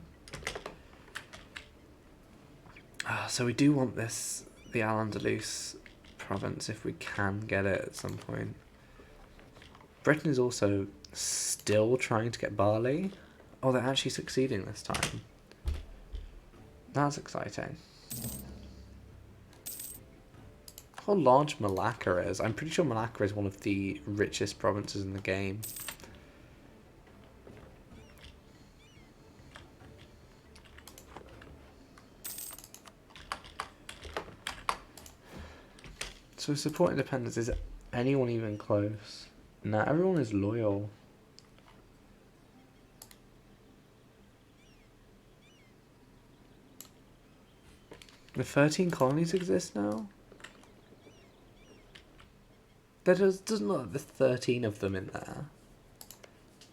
So we do want this, the Al-Andalus province, if we can get it at some point. Britain is also still trying to get Bali. Oh, they're actually succeeding this time. That's exciting. How large Malacca is. I'm pretty sure Malacca is one of the richest provinces in the game. So support independence, is anyone even close? Nah, everyone is loyal. The 13 colonies exist now? There doesn't look like there's 13 of them in there.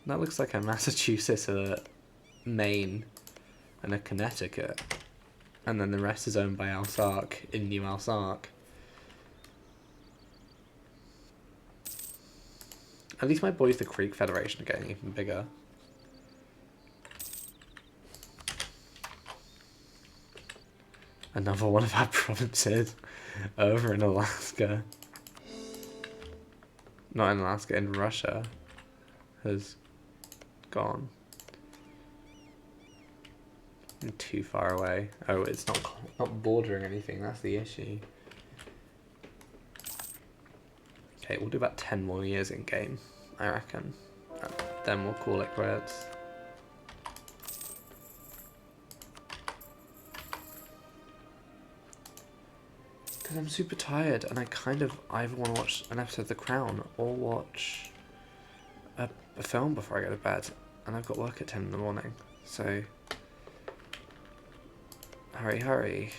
That looks like a Massachusetts, a Maine, and a Connecticut. And then the rest is owned by Alsark in New Alsark. At least my boys, the Creek Federation, are getting even bigger. Another one of our provinces over in Alaska. Not in Alaska, in Russia. Has gone. Too far away. Oh, it's not bordering anything, that's the issue. Okay, we'll do about 10 more years in game, I reckon. Then we'll call it quits. Because I'm super tired and I kind of either want to watch an episode of The Crown or watch a film before I go to bed. And I've got work at 10 in the morning, so hurry, hurry.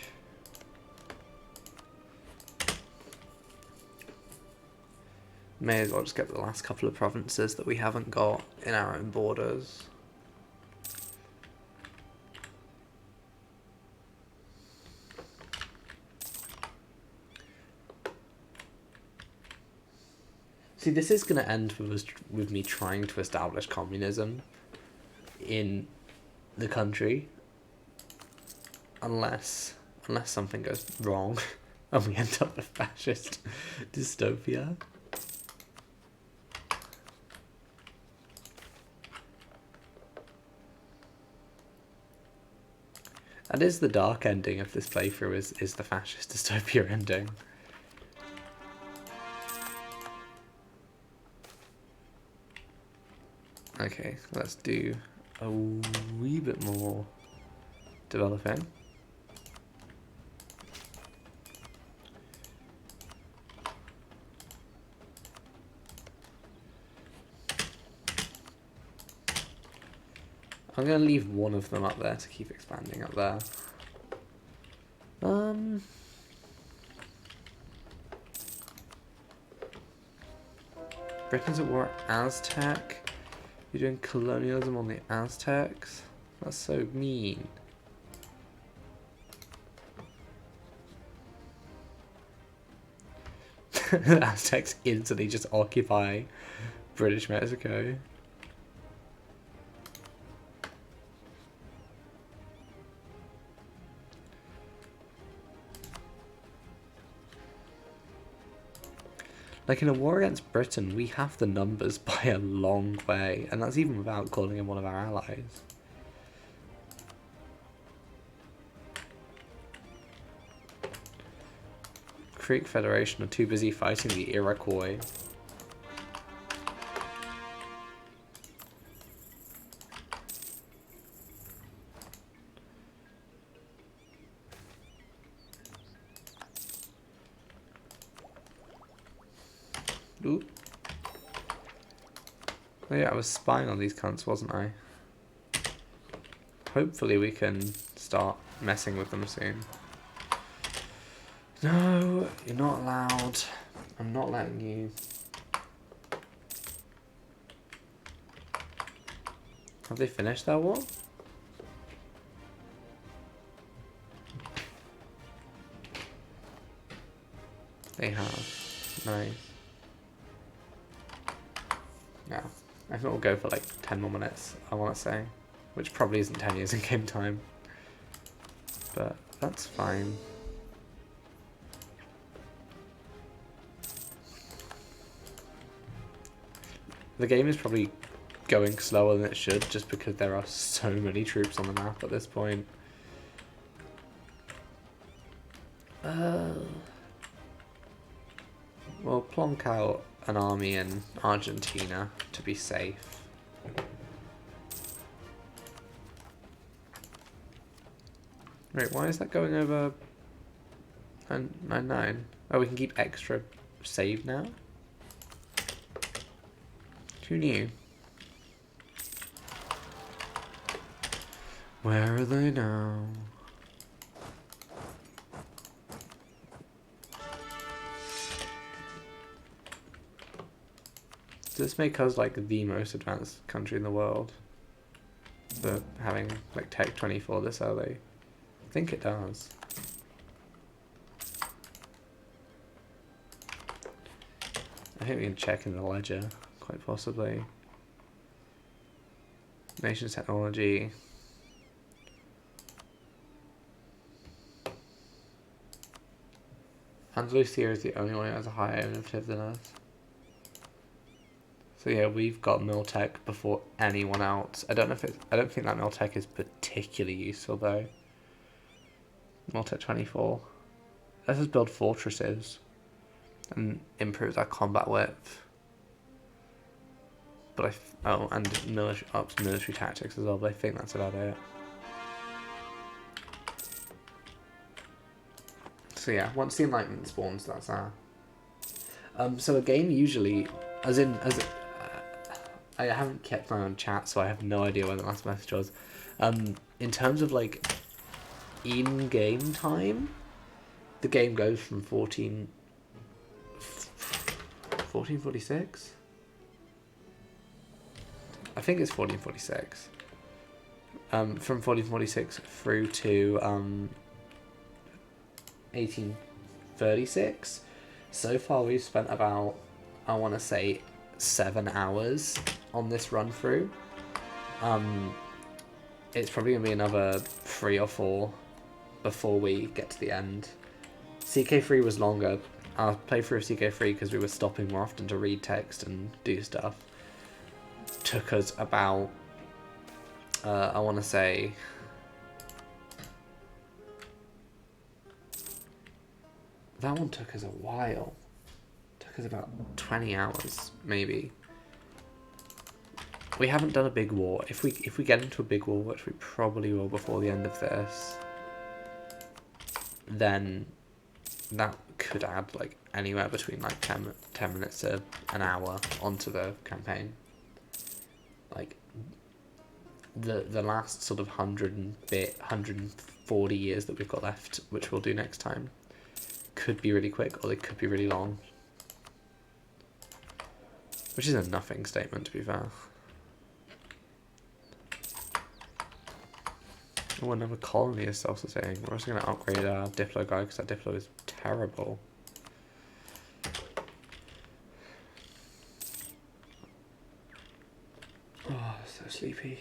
May as well just get the last couple of provinces that we haven't got in our own borders. See, this is going to end with me trying to establish communism in the country, unless something goes wrong and we end up with fascist dystopia. That is the dark ending of this playthrough, is the fascist dystopia ending. Okay, let's do a wee bit more developing. I'm going to leave one of them up there to keep expanding up there. Britain's at war with Aztec. You're doing colonialism on the Aztecs? That's so mean. The Aztecs instantly just occupy British Mexico. Like, in a war against Britain, we have the numbers by a long way, and that's even without calling him one of our allies. Creek Federation are too busy fighting the Iroquois. Ooh. Oh yeah, I was spying on these cunts, wasn't I? Hopefully we can start messing with them soon. No, you're not allowed. I'm not letting you. Have they finished that war? They have. Nice. Yeah. I think we'll go for like 10 more minutes, I want to say. Which probably isn't 10 years in game time. But that's fine. The game is probably going slower than it should just because there are so many troops on the map at this point. We'll plonk out an army in Argentina to be safe. Wait, why is that going over 999? Oh, we can keep extra saved now? Who knew? Where are they now? Does this make us like the most advanced country in the world for having like Tech 24 this early? I think it does. I think we can check in the ledger, quite possibly. Nation's technology. Andalusia is the only one who has a higher innovative than us. So yeah, we've got Miltech before anyone else. I don't think that Miltech is particularly useful though. Miltech 24. Let's just build fortresses and improve our combat width. But and military tactics as well. But I think that's about it. So yeah, once the Enlightenment spawns, that's our. So a game usually, I haven't kept my own chat, so I have no idea when the last message was. In terms of like in-game time, the game goes from 1446? I think it's 1446. From 1446 through to 1836. So far we've spent about, I want to say, 7 hours on this run through. It's probably going to be another 3 or 4 before we get to the end. CK3 was longer. Our playthrough of CK3, because we were stopping more often to read text and do stuff, took us about, I want to say, that one took us a while. Took us about 20 hours, maybe. We haven't done a big war. If we get into a big war, which we probably will before the end of this, then that could add like anywhere between like 10 minutes to an hour onto the campaign. Like the last sort of 140 years that we've got left, which we'll do next time, could be really quick or they could be really long. Which is a nothing statement, to be fair. Oh, another colony is self-sustaining. We're also going to upgrade our Diplo guy because that Diplo is terrible. Oh, so sleepy.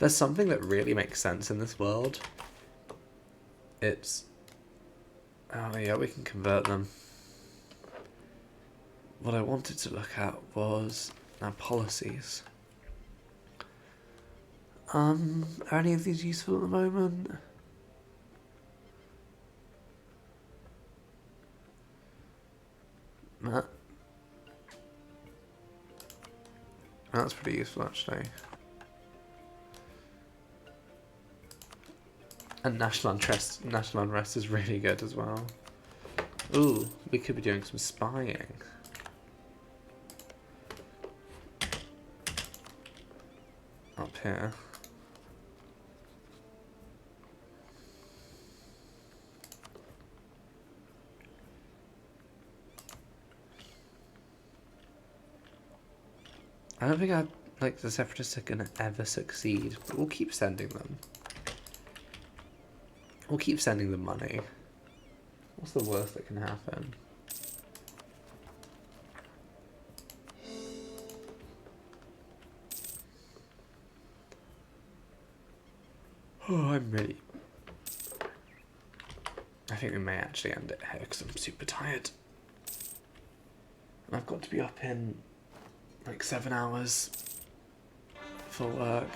There's something that really makes sense in this world. It's... oh yeah, we can convert them. What I wanted to look at was our policies. Are any of these useful at the moment? That's pretty useful actually. And national unrest is really good as well. Ooh, we could be doing some spying. up here. I don't think the Separatists are gonna ever succeed, but we'll keep sending them. We'll keep sending them money. What's the worst that can happen? Oh, I think we may actually end it here because I'm super tired. And I've got to be up in like 7 hours for work.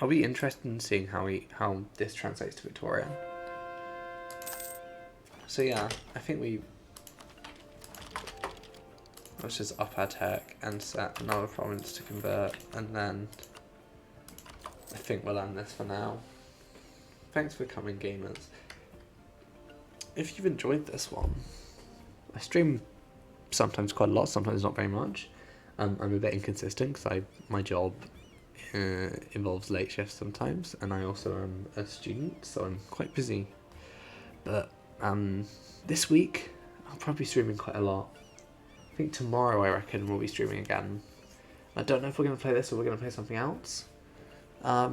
I'll be interested in seeing how this translates to Victorian. So yeah, I think let's just up our tech and set another province to convert, and then I think we'll end this for now. Thanks for coming, gamers. If you've enjoyed this one, I stream sometimes quite a lot, sometimes not very much. I'm a bit inconsistent because my job involves late shifts sometimes, and I also am a student, so I'm quite busy. But this week I'll probably be streaming quite a lot. I think tomorrow, I reckon, we'll be streaming again. I don't know if we're going to play this or we're going to play something else. I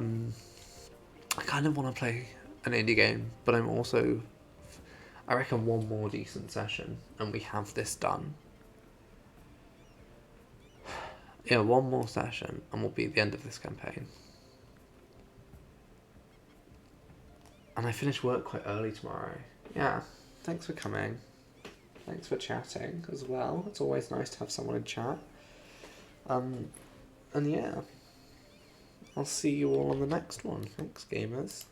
kind of want to play an indie game, but I'm also, I reckon, one more decent session and we have this done. Yeah, one more session and we'll be at the end of this campaign. And I finish work quite early tomorrow. Yeah, thanks for coming. Thanks for chatting as well. It's always nice to have someone in chat. And yeah, I'll see you all on the next one. Thanks, gamers.